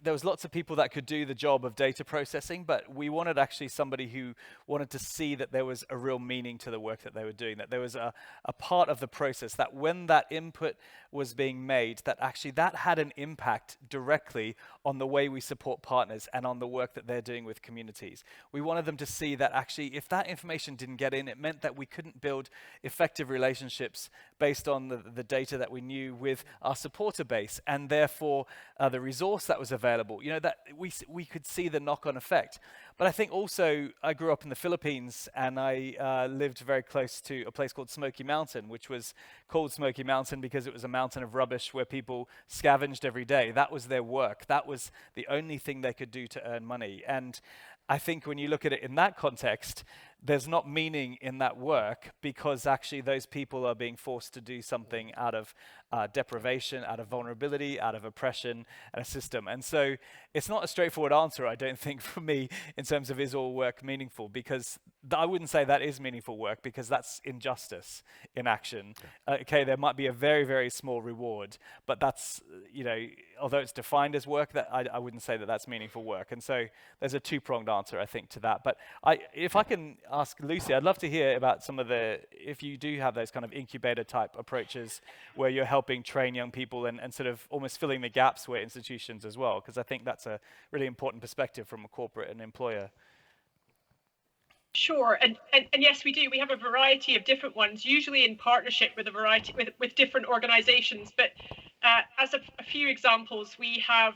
there was lots of people that could do the job of data processing, but we wanted actually somebody who wanted to see that there was a real meaning to the work that they were doing, that there was a part of the process, that when that input was being made, that actually that had an impact directly on the way we support partners and on the work that they're doing with communities. We wanted them to see that actually if that information didn't get in, it meant that we couldn't build effective relationships based on the data that we knew with our supporter base, and therefore the resource that was available, you know, that we could see the knock-on effect. But I think also I grew up in the Philippines, and I lived very close to a place called Smoky Mountain, which was called Smoky Mountain because it was a mountain of rubbish where people scavenged every day. That was their work. That was the only thing they could do to earn money. And I think when you look at it in that context, there's not meaning in that work because actually those people are being forced to do something out of deprivation, out of vulnerability, out of oppression and a system. And so it's not a straightforward answer, I don't think, for me in terms of is all work meaningful, because I wouldn't say that is meaningful work because that's injustice in action. Okay, there might be a very, very small reward, but that's, you know, although it's defined as work, that I wouldn't say that that's meaningful work. And so there's a two-pronged answer, I think, to that. But if I can ask Lucy, I'd love to hear about some of the, if you do have those kind of incubator type approaches where you're helping train young people and sort of almost filling the gaps where institutions as well, because I think that's a really important perspective from a corporate and employer. Sure, and yes, we do. We have a variety of different ones, usually in partnership with a variety with different organisations. But as a few examples, we have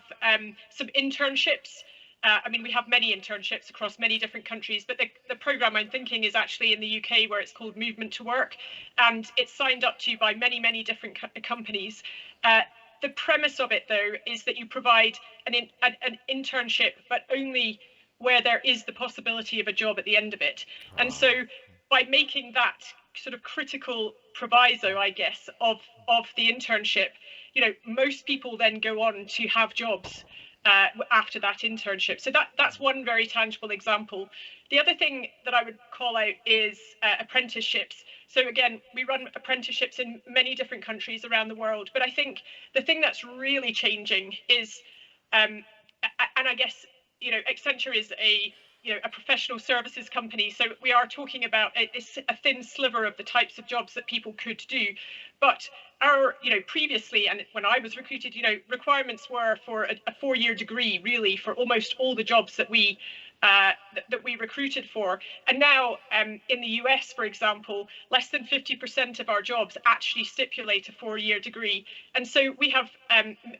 some internships. I mean, we have many internships across many different countries, but the programme I'm thinking is actually in the UK, where it's called Movement to Work, and it's signed up to by many, many different companies. The premise of it, though, is that you provide an internship, but only where there is the possibility of a job at the end of it. And so by making that sort of critical proviso, I guess, of the internship, you know, most people then go on to have jobs after that internship. So that's one very tangible example. The other thing that I would call out is apprenticeships. So again, we run apprenticeships in many different countries around the world, but I think the thing that's really changing is, and I guess, you know, Accenture is a professional services company, so we are talking about a thin sliver of the types of jobs that people could do. But our, you know, previously, and when I was recruited, you know, requirements were for a 4-year degree, really, for almost all the jobs that we recruited for. And now in the US, for example, less than 50% of our jobs actually stipulate a 4-year degree. And so we have,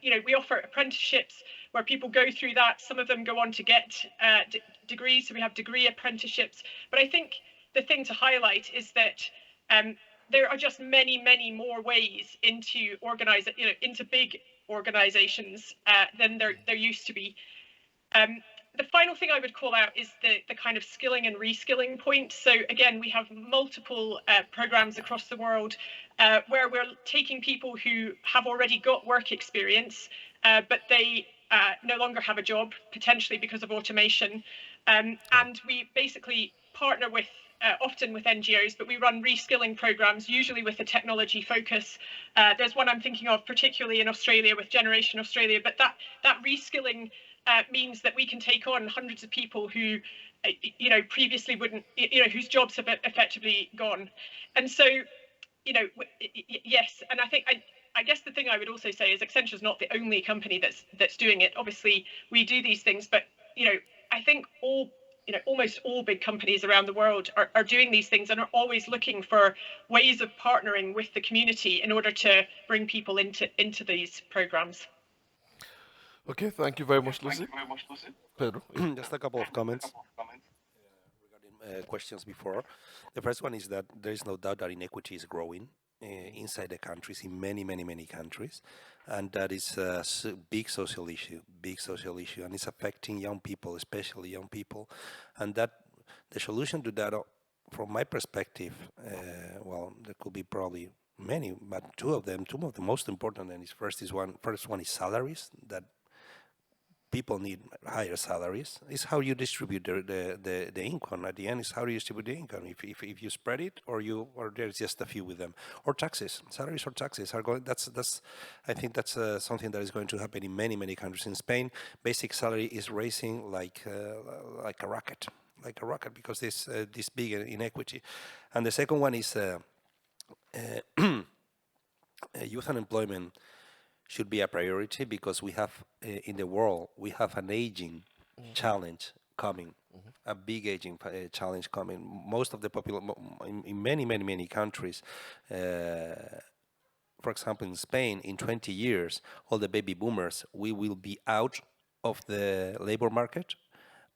you know, we offer apprenticeships where people go through that. Some of them go on to get degrees, so we have degree apprenticeships. But I think the thing to highlight is that there are just many, many more ways into into big organizations than there used to be. The final thing I would call out is the kind of skilling and reskilling point. So again, we have multiple programs across the world where we're taking people who have already got work experience, but they no longer have a job, potentially because of automation. And we basically partner with, often with NGOs, but we run reskilling programs, usually with a technology focus. There's one I'm thinking of, particularly in Australia with Generation Australia, but that reskilling means that we can take on hundreds of people who, you know, previously wouldn't, you know, whose jobs have effectively gone. And so, you know, yes, and I think, I guess the thing I would also say is Accenture is not the only company that's doing it. Obviously, we do these things, but, you know, I think almost all big companies around the world are doing these things and are always looking for ways of partnering with the community in order to bring people into these programs. Okay, thank you very much, Lucy. Pedro? Just a couple of comments regarding questions before. The first one is that there is no doubt that inequity is growing inside the countries, in many, many, many countries, and that is a big social issue, and it's affecting young people, especially young people, and that the solution to that, from my perspective, well, there could be probably many, but two of the most important, and first one is salaries, that people need higher salaries. It's how you distribute the income. At the end, it's how you distribute the income. If you spread it, or there's just a few with them, or taxes. Salaries or taxes are going. I think that's something that is going to happen in many, many countries. In Spain, basic salary is rising like a rocket, because there's this big inequity. And the second one is youth unemployment should be a priority, because we have in the world, we have an aging challenge coming, a big aging challenge coming. Most of the population in many countries, for example, in Spain, in 20 years, all the baby boomers, we will be out of the labor market,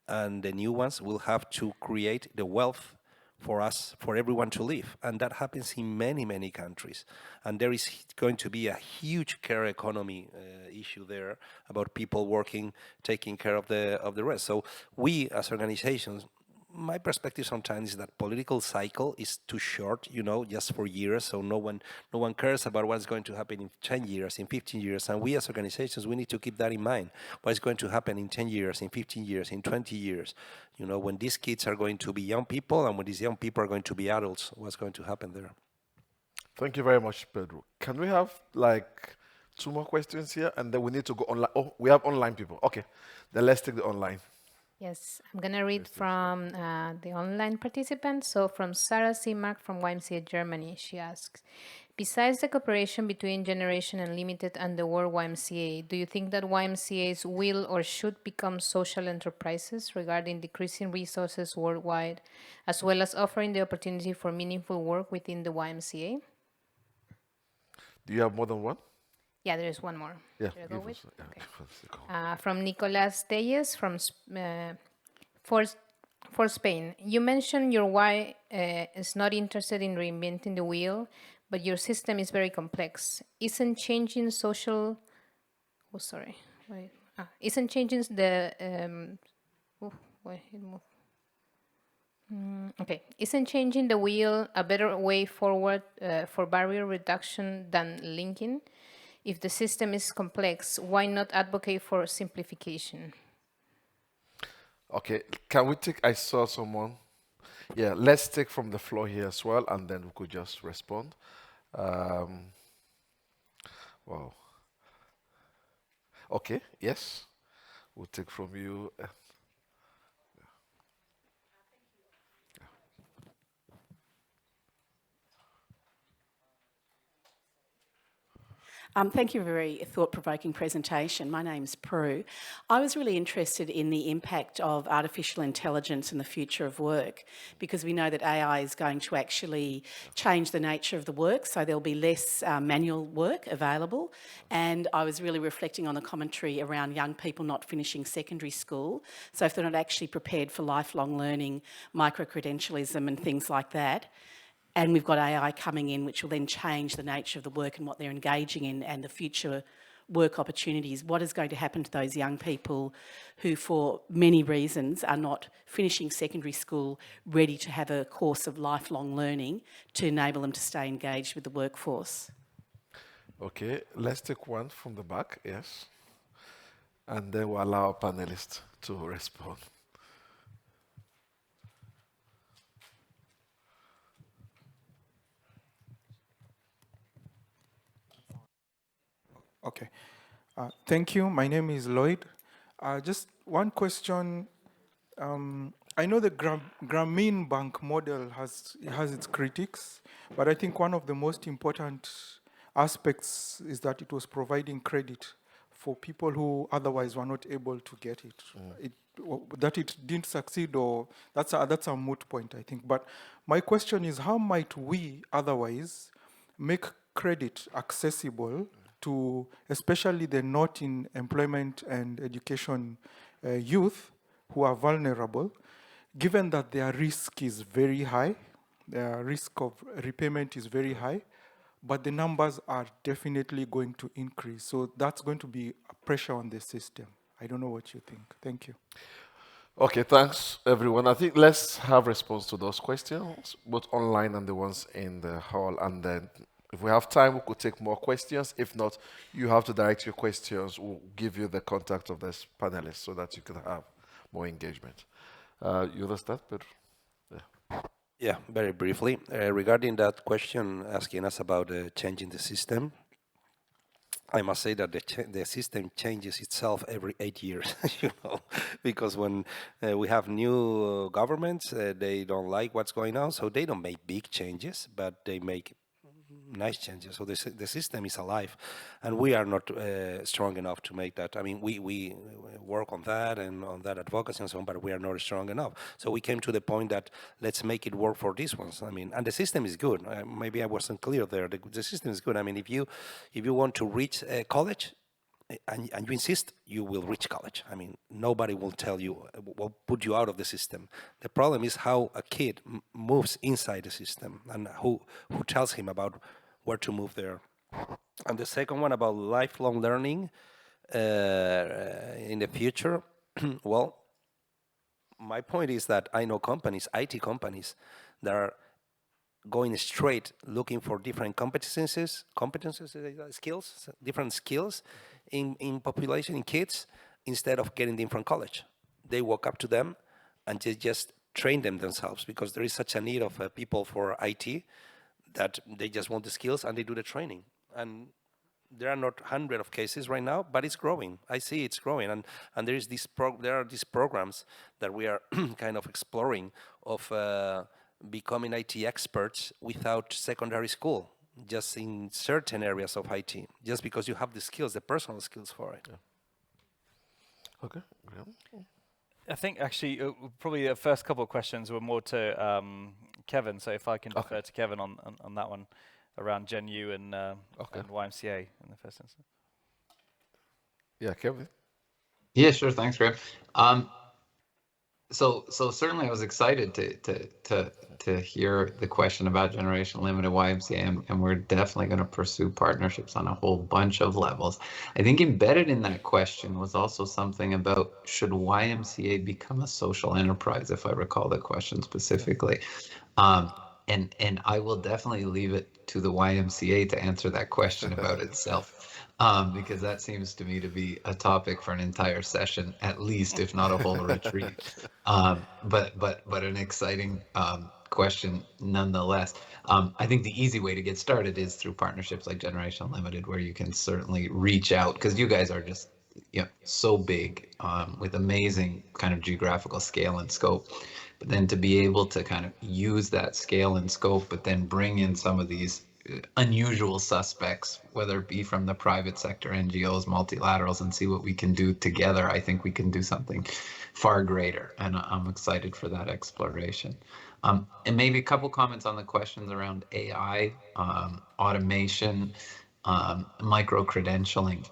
and the new ones will have to create the wealth for us, for everyone to live. And that happens in many, many countries. And there is going to be a huge care economy issue there about people working, taking care of the rest. So we as organizations, my perspective sometimes is that political cycle is too short, just for years. So no one cares about what's going to happen in 10 years, in 15 years. And we as organizations, we need to keep that in mind. What's going to happen in 10 years, in 15 years, in 20 years? When these kids are going to be young people and when these young people are going to be adults, what's going to happen there? Thank you very much, Pedro. Can we have like 2 more questions here, and then we need to go online? Oh, we have online people. Okay, then let's take the online. Yes, I'm going to read from the online participants. So from Sarah Seamark from YMCA Germany, she asks, besides the cooperation between Generation Unlimited and the World YMCA, do you think that YMCAs will or should become social enterprises regarding decreasing resources worldwide, as well as offering the opportunity for meaningful work within the YMCA? Do you have more than one? Yeah, there is one more. Yeah. Should I go with? Yeah, Okay. From Nicolas Telles from for Spain. You mentioned your Y is not interested in reinventing the wheel, but your system is very complex. Isn't changing social? Oh, sorry. Wait. Isn't changing the? Wait, it moved. Okay. Isn't changing the wheel a better way forward for barrier reduction than linking? If the system is complex, why not advocate for simplification? Okay, can we take, I saw someone. Yeah, let's take from the floor here as well, and then we could just respond. Wow. Okay, yes. We'll take from you. Thank you for a very thought-provoking presentation. My name's Prue. I was really interested in the impact of artificial intelligence in the future of work, because we know that AI is going to actually change the nature of the work, so there'll be less manual work available. And I was really reflecting on the commentary around young people not finishing secondary school. So if they're not actually prepared for lifelong learning, micro-credentialism and things like that, and we've got AI coming in, which will then change the nature of the work and what they're engaging in and the future work opportunities. What is going to happen to those young people who, for many reasons, are not finishing secondary school ready to have a course of lifelong learning to enable them to stay engaged with the workforce? Okay, let's take one from the back, yes. And then we'll allow our panelists to respond. Okay. Thank you. My name is Lloyd. Just one question. I know the Grameen Bank model has its critics, but I think one of the most important aspects is that it was providing credit for people who otherwise were not able to get it. That it didn't succeed, or that's a moot point, I think. But my question is, how might we otherwise make credit accessible to especially the not in employment and education youth who are vulnerable, given that their risk is very high, their risk of repayment is very high, but the numbers are definitely going to increase. So that's going to be a pressure on the system. I don't know what you think. Thank you. Okay, thanks, everyone. I think let's have response to those questions, both online and the ones in the hall, and then if we have time, we could take more questions. If not, you have to direct your questions. We'll give you the contact of this panelist so that you can have more engagement. You understand, Pedro? Yeah. Yeah, very briefly. Regarding that question asking us about changing the system, I must say that the system changes itself every 8 years, because when we have new governments, they don't like what's going on, so they don't make big changes, but they make nice changes. So the system is alive, and we are not strong enough to make that. I mean, we work on that and on that advocacy and so on, but we are not strong enough. So we came to the point that let's make it work for these ones. I mean, and the system is good. Maybe I wasn't clear there. The system is good. I mean, if you want to reach college, and you insist, you will reach college. I mean, nobody will tell you, will put you out of the system. The problem is how a kid moves inside the system and who tells him about where to move there. And the second one about lifelong learning in the future, well, my point is that I know companies, IT companies, that are going straight looking for different competencies, skills, different skills in population, in kids, instead of getting them from college. They walk up to them and just train them themselves, because there is such a need of people for IT that they just want the skills and they do the training. And there are not hundreds of cases right now, but it's growing. I see it's growing, and there is there are these programs that we are kind of exploring of becoming IT experts without secondary school, just in certain areas of IT, just because you have the skills, the personal skills for it. Yeah. Okay. Yeah. I think actually probably the first couple of questions were more to Kevin, so if I can defer to Kevin on that one around Gen U and YMCA in the first instance. Yeah, Kevin. Yeah, sure. Thanks, Graeme. So certainly I was excited to hear the question about Generation Limited YMCA, and we're definitely going to pursue partnerships on a whole bunch of levels. I think embedded in that question was also something about, should YMCA become a social enterprise, if I recall the question specifically. And I will definitely leave it to the YMCA to answer that question about itself, because that seems to me to be a topic for an entire session, at least, if not a whole retreat. But an exciting question nonetheless. I think the easy way to get started is through partnerships like Generation Limited, where you can certainly reach out, because you guys are just so big, with amazing kind of geographical scale and scope. But then to be able to kind of use that scale and scope, but then bring in some of these unusual suspects, whether it be from the private sector, NGOs, multilaterals, and see what we can do together, I think we can do something far greater. And I'm excited for that exploration. And maybe a couple comments on the questions around AI, automation, micro-credentialing.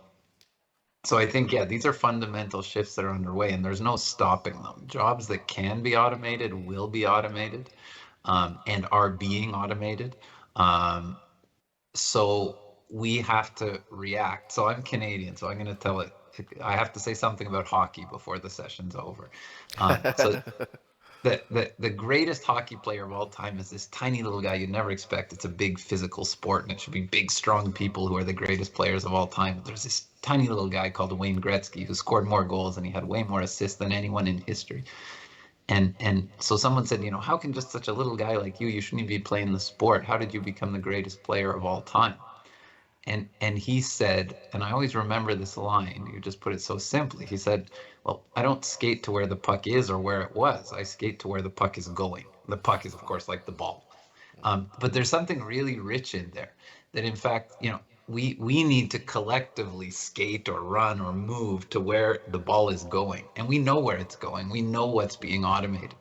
So I think, yeah, these are fundamental shifts that are underway, and there's no stopping them. Jobs that can be automated will be automated, and are being automated. So we have to react. So I'm Canadian, so I'm going to tell it. I have to say something about hockey before the session's over. So the greatest hockey player of all time is this tiny little guy you'd never expect. It's a big physical sport, and it should be big, strong people who are the greatest players of all time. There's this tiny little guy called Wayne Gretzky who scored more goals, and he had way more assists than anyone in history. And so someone said, how can just such a little guy like you shouldn't be playing the sport? How did you become the greatest player of all time? And he said, and I always remember this line, you just put it so simply. He said, well, I don't skate to where the puck is or where it was. I skate to where the puck is going. The puck is, of course, like the ball. But there's something really rich in there that, in fact, we need to collectively skate or run or move to where the ball is going. And we know where it's going. We know what's being automated.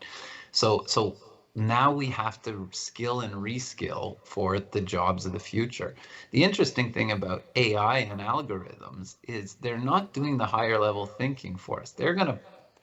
So now we have to skill and reskill for the jobs of the future. The interesting thing about AI and algorithms is they're not doing the higher level thinking for us. They're going to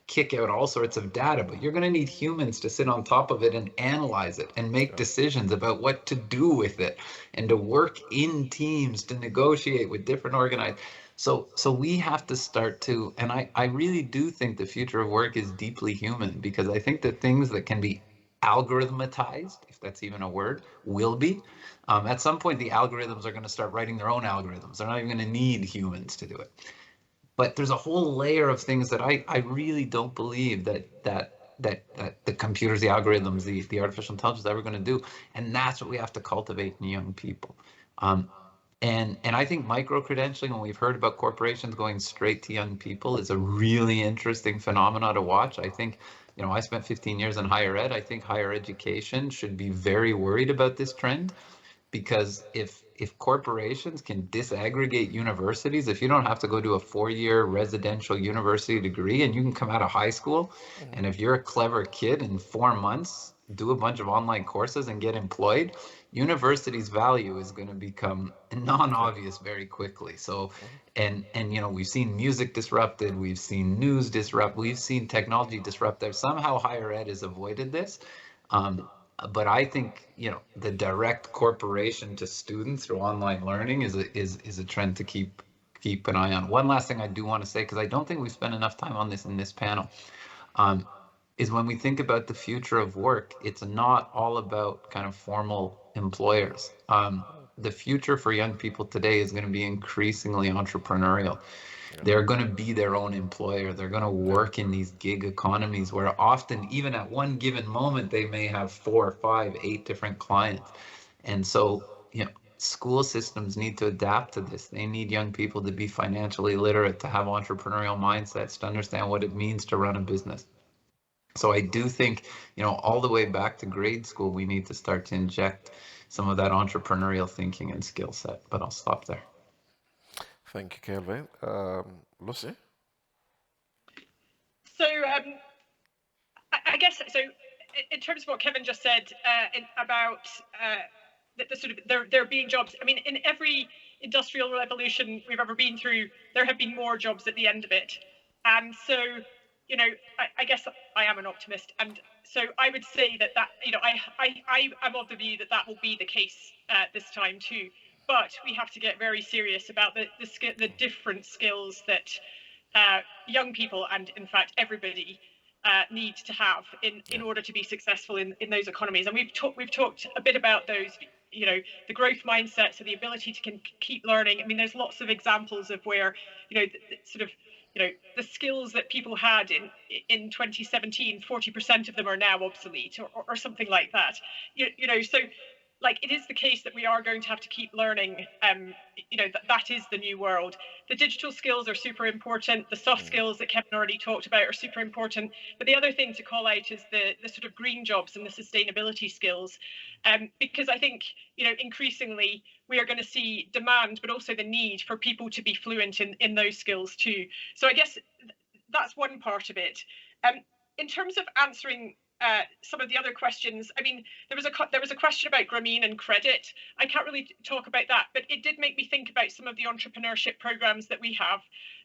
kick out all sorts of data, but you're going to need humans to sit on top of it and analyze it and make decisions about what to do with it, and to work in teams to negotiate with different organizations. So we have to start to, and I really do think the future of work is deeply human, because I think that things that can be algorithmatized, if that's even a word, will be. At some point, the algorithms are going to start writing their own algorithms. They're not even going to need humans to do it. But there's a whole layer of things that I really don't believe that the computers, the algorithms, the artificial intelligence is ever going to do. And that's what we have to cultivate in young people. And I think micro-credentialing, when we've heard about corporations going straight to young people, is a really interesting phenomenon to watch. I think, I spent 15 years in higher ed. I think higher education should be very worried about this trend, because if corporations can disaggregate universities, if you don't have to go do a 4-year residential university degree and you can come out of high school, and if you're a clever kid in 4 months, do a bunch of online courses and get employed, university's value is going to become non-obvious very quickly. So, and we've seen music disrupted, we've seen news disrupt, we've seen technology disrupted. Somehow higher ed has avoided this. But I think, the direct corporation to students through online learning is a trend to keep an eye on. One last thing I do want to say, because I don't think we've spent enough time on this in this panel, is when we think about the future of work, it's not all about kind of formal employers. The future for young people today is going to be increasingly entrepreneurial. They're going to be their own employer. They're going to work in these gig economies where often, even at one given moment, they may have 4, 5, 8 different clients. And so, school systems need to adapt to this. They need young people to be financially literate, to have entrepreneurial mindsets, to understand what it means to run a business. So I do think, all the way back to grade school, we need to start to inject some of that entrepreneurial thinking and skill set. But I'll stop there. Thank you, Kelvin. Lucy? So I guess, so in terms of what Kevin just said about the sort of there being jobs, I mean, in every industrial revolution we've ever been through, there have been more jobs at the end of it. And so, I guess I am an optimist. And so I would say that I'm of the view that will be the case this time too. But we have to get very serious about the different skills that young people, and in fact everybody, need to have in order to be successful in those economies. And we've talked a bit about those, the growth mindset, so the ability to keep learning. I mean, there's lots of examples of where, the skills that people had in 2017, 40% of them are now obsolete, or something like that. So like, it is the case that we are going to have to keep learning. That is the new world. The digital skills are super important. The soft skills that Kevin already talked about are super important. But the other thing to call out is the sort of green jobs and the sustainability skills, because I think, increasingly we are going to see demand, but also the need for people to be fluent in those skills too. So I guess that's one part of it. In terms of answering some of the other questions, I mean, there was a question about Graeme and credit. I can't really talk about that, but it did make me think about some of the entrepreneurship programs that we have.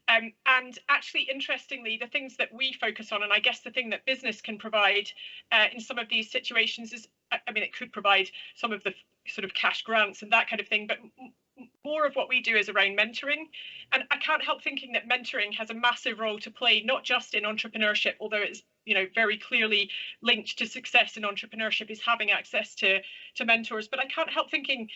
And actually, interestingly, the things that we focus on, and I guess the thing that business can provide in some of these situations is, I mean, it could provide some of the sort of cash grants and that kind of thing, but more of what we do is around mentoring. And I can't help thinking that mentoring has a massive role to play, not just in entrepreneurship, although it's very clearly linked to success in entrepreneurship is having access to mentors. But I can't help thinking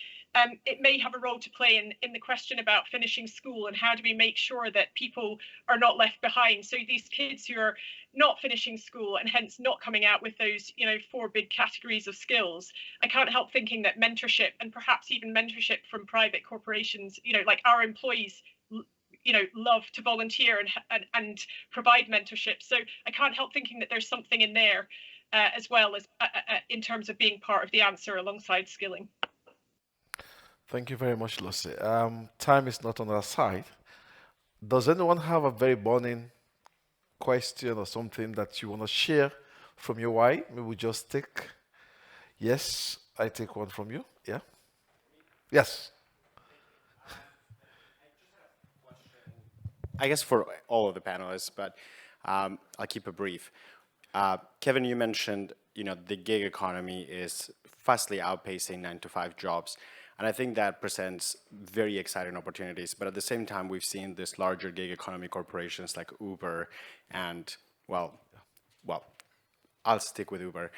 it may have a role to play in the question about finishing school, and how do we make sure that people are not left behind. So these kids who are not finishing school and hence not coming out with those 4 big categories of skills, I can't help thinking that mentorship, and perhaps even mentorship from private corporations, like our employees love to volunteer and provide mentorship. So I can't help thinking that there's something in there as well as in terms of being part of the answer alongside skilling. Thank you very much, Lucy. Time is not on our side. Does anyone have a very burning question or something that you want to share from your why? Maybe we just take. Yes, I take one from you. Yeah. Yes. I guess for all of the panelists, but I'll keep it brief. Kevin, you mentioned, the gig economy is fastly outpacing 9-to-5 jobs. And I think that presents very exciting opportunities. But at the same time, we've seen this larger gig economy corporations like Uber and, well, I'll stick with Uber,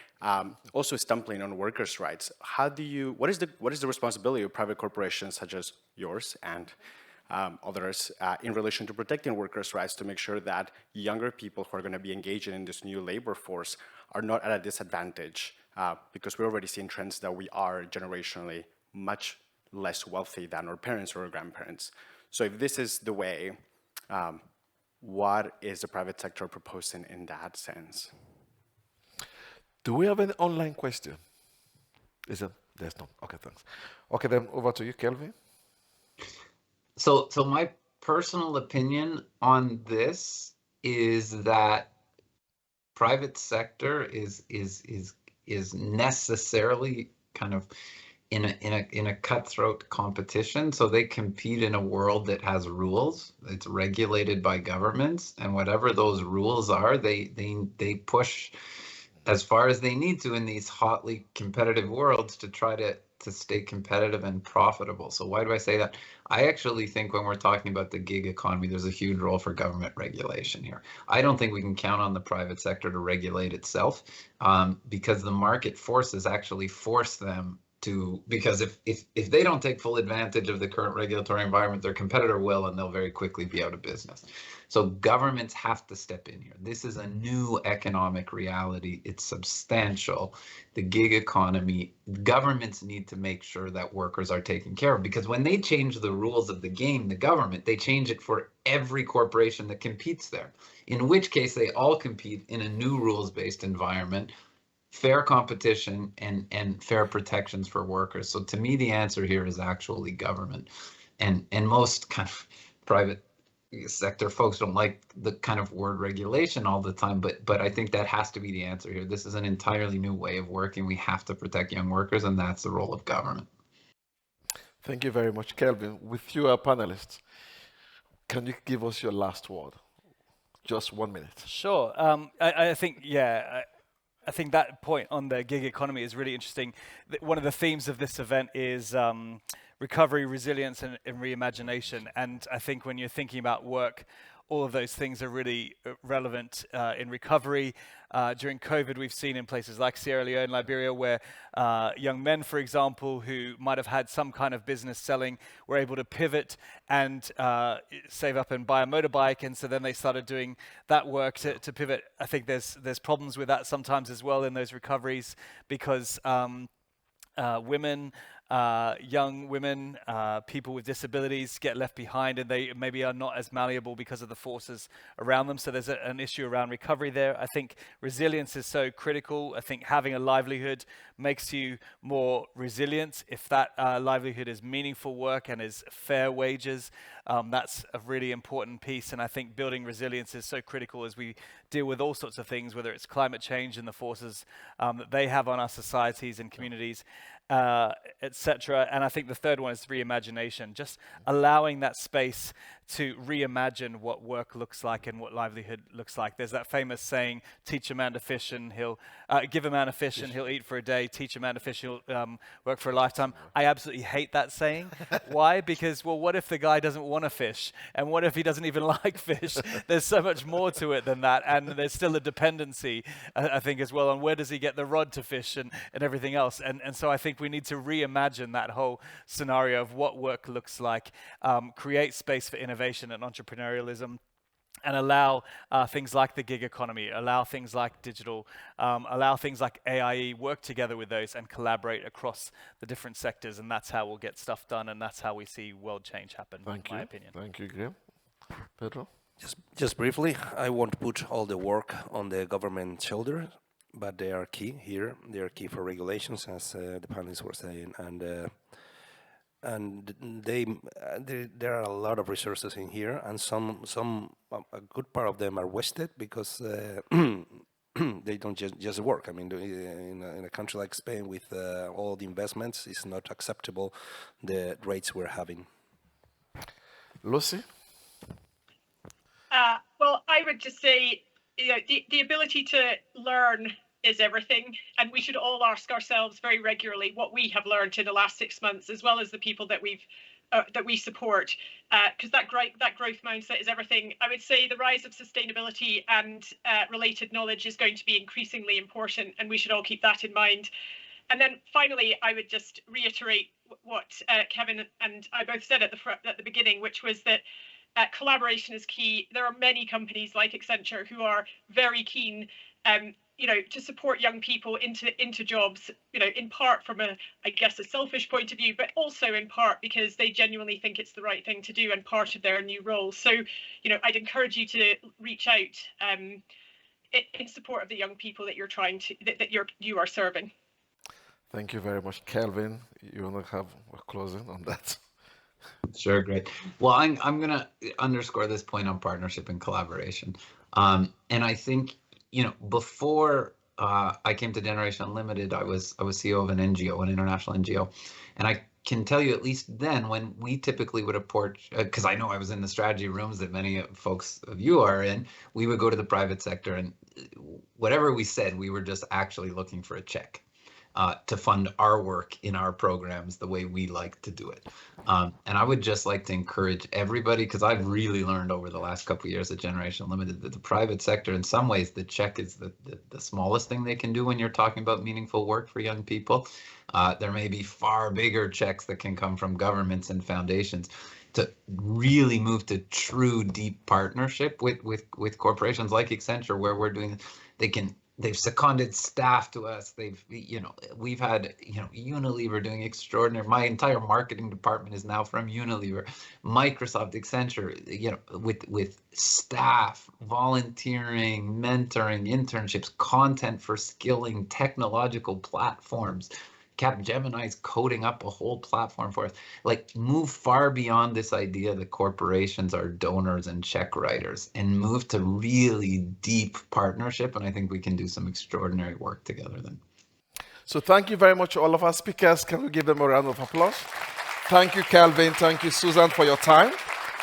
also stumbling on workers' rights. What is the responsibility of private corporations such as yours and others in relation to protecting workers' rights to make sure that younger people who are going to be engaging in this new labor force are not at a disadvantage? Because we're already seeing trends that we are generationally much less wealthy than our parents or our grandparents. So if this is the way, what is the private sector proposing in that sense? Do we have any online question? There's none. Okay, thanks. Okay, then over to you, Kelvin. So my personal opinion on this is that private sector is is necessarily kind of in a cutthroat competition. So they compete in a world that has rules. It's regulated by governments, and whatever those rules are, they push as far as they need to in these hotly competitive worlds to try to stay competitive and profitable. So why do I say that? I actually think when we're talking about the gig economy, there's a huge role for government regulation here. I don't think we can count on the private sector to regulate itself, because the market forces actually force them to, because if they don't take full advantage of the current regulatory environment, their competitor will, and they'll very quickly be out of business. So governments have to step in here. This is a new economic reality. It's substantial. The gig economy, governments need to make sure that workers are taken care of, because when they change the rules of the game, the government, they change it for every corporation that competes there, in which case they all compete in a new rules-based environment, fair competition and fair protections for workers. So to me, the answer here is actually government. And most kind of private sector folks don't like the kind of word regulation all the time, but I think that has to be the answer here. This is an entirely new way of working. We have to protect young workers, and that's the role of government. Thank you very much, Kelvin. With you, our panelists, can you give us your last word? Just 1 minute. Sure. I think, I think that point on the gig economy is really interesting. One of the themes of this event is recovery, resilience, and reimagination. And I think when you're thinking about work, all of those things are really relevant in recovery. During COVID, we've seen in places like Sierra Leone, Liberia, where young men, for example, who might have had some kind of business selling, were able to pivot and save up and buy a motorbike. And so then they started doing that work to pivot. I think there's problems with that sometimes as well in those recoveries, because women, young women, people with disabilities get left behind, and they maybe are not as malleable because of the forces around them. So there's an issue around recovery there. I think resilience is so critical. I think having a livelihood makes you more resilient. If that livelihood is meaningful work and is fair wages, that's a really important piece. And I think building resilience is so critical as we deal with all sorts of things, whether it's climate change and the forces that they have on our societies and communities, etc. And I think the third one is reimagination, just allowing that space to reimagine what work looks like and what livelihood looks like. There's that famous saying, teach a man to fish and he'll, give a man a fish and he'll eat for a day, teach a man to fish, he'll work for a lifetime. I absolutely hate that saying. Why? Because, well, what if the guy doesn't want to fish? And what if he doesn't even like fish? There's so much more to it than that. And there's still a dependency, I think, as well, on where does he get the rod to fish and everything else. And so I think we need to reimagine that whole scenario of what work looks like, create space for innovation and entrepreneurialism, and allow things like the gig economy, allow things like digital, allow things like AIE work together with those and collaborate across the different sectors. And that's how we'll get stuff done, and that's how we see world change happen, in my opinion. Thank you, Graeme. Pedro? Just briefly, I won't put all the work on the government shoulder, but they are key here. They are key for regulations, as the panelists were saying, and there are a lot of resources in here, and a good part of them are wasted because they don't just work. I mean, in a country like Spain, with all the investments, it's not acceptable the rates we're having. Lucy? Well, I would just say, the ability to learn is everything, and we should all ask ourselves very regularly what we have learned in the last 6 months, as well as the people that we support, because that growth mindset is everything. I would say the rise of sustainability and related knowledge is going to be increasingly important, and we should all keep that in mind. And then finally, I would just reiterate what Kevin and I both said at the beginning, which was that collaboration is key. There are many companies like Accenture who are very keen to support young people into jobs, in part from a selfish point of view, but also in part because they genuinely think it's the right thing to do and part of their new role. So, I'd encourage you to reach out in support of the young people that you are serving. Thank you very much, Kelvin. You want to have a closing on that? Sure, great. Well, I'm going to underscore this point on partnership and collaboration. And I think, before I came to Generation Unlimited, I was CEO of an NGO, an international NGO, and I can tell you at least then when we typically would approach, because I know I was in the strategy rooms that many folks of you are in, we would go to the private sector and whatever we said, we were just actually looking for a check. To fund our work in our programs the way we like to do it. And I would just like to encourage everybody, because I've really learned over the last couple of years at Generation Limited that the private sector, in some ways, the check is the smallest thing they can do when you're talking about meaningful work for young people. There may be far bigger checks that can come from governments and foundations to really move to true deep partnership with corporations like Accenture, where we're doing, they've seconded staff to us. We've had, Unilever doing extraordinary. My entire marketing department is now from Unilever, Microsoft, Accenture, with staff, volunteering, mentoring, internships, content for skilling, technological platforms. Capgemini's coding up a whole platform for us. Like, move far beyond this idea that corporations are donors and check writers and move to really deep partnership. And I think we can do some extraordinary work together then. So thank you very much to all of our speakers. Can we give them a round of applause? Thank you, Calvin. Thank you, Susan, for your time.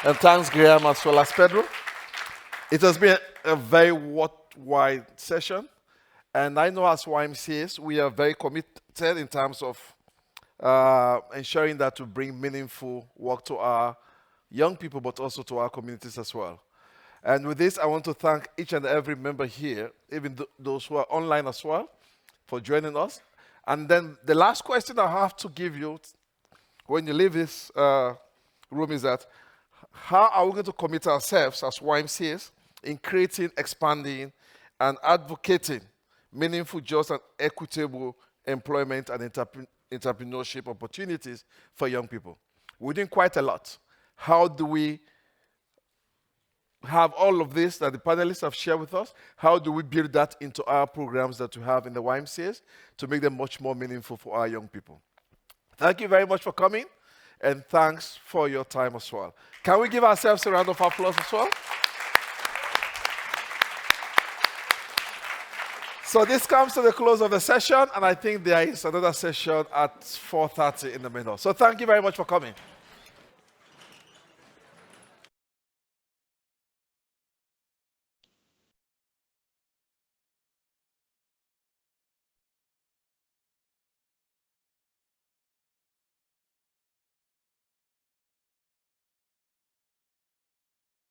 And thanks, Graeme, as well as Pedro. It has been a very worldwide session. And I know as YMCAs, we are very committed in terms of ensuring that we bring meaningful work to our young people, but also to our communities as well. And with this, I want to thank each and every member here, even those who are online as well, for joining us. And then the last question I have to give you when you leave this room is that, how are we going to commit ourselves as YMCAs in creating, expanding, and advocating meaningful, just, and equitable employment and entrepreneurship opportunities for young people? We're doing quite a lot. How do we have all of this that the panelists have shared with us? How do we build that into our programs that we have in the YMCAs to make them much more meaningful for our young people? Thank you very much for coming, and thanks for your time as well. Can we give ourselves a round of applause as well? So this comes to the close of the session, and I think there is another session at 4:30 in the middle. So thank you very much for coming.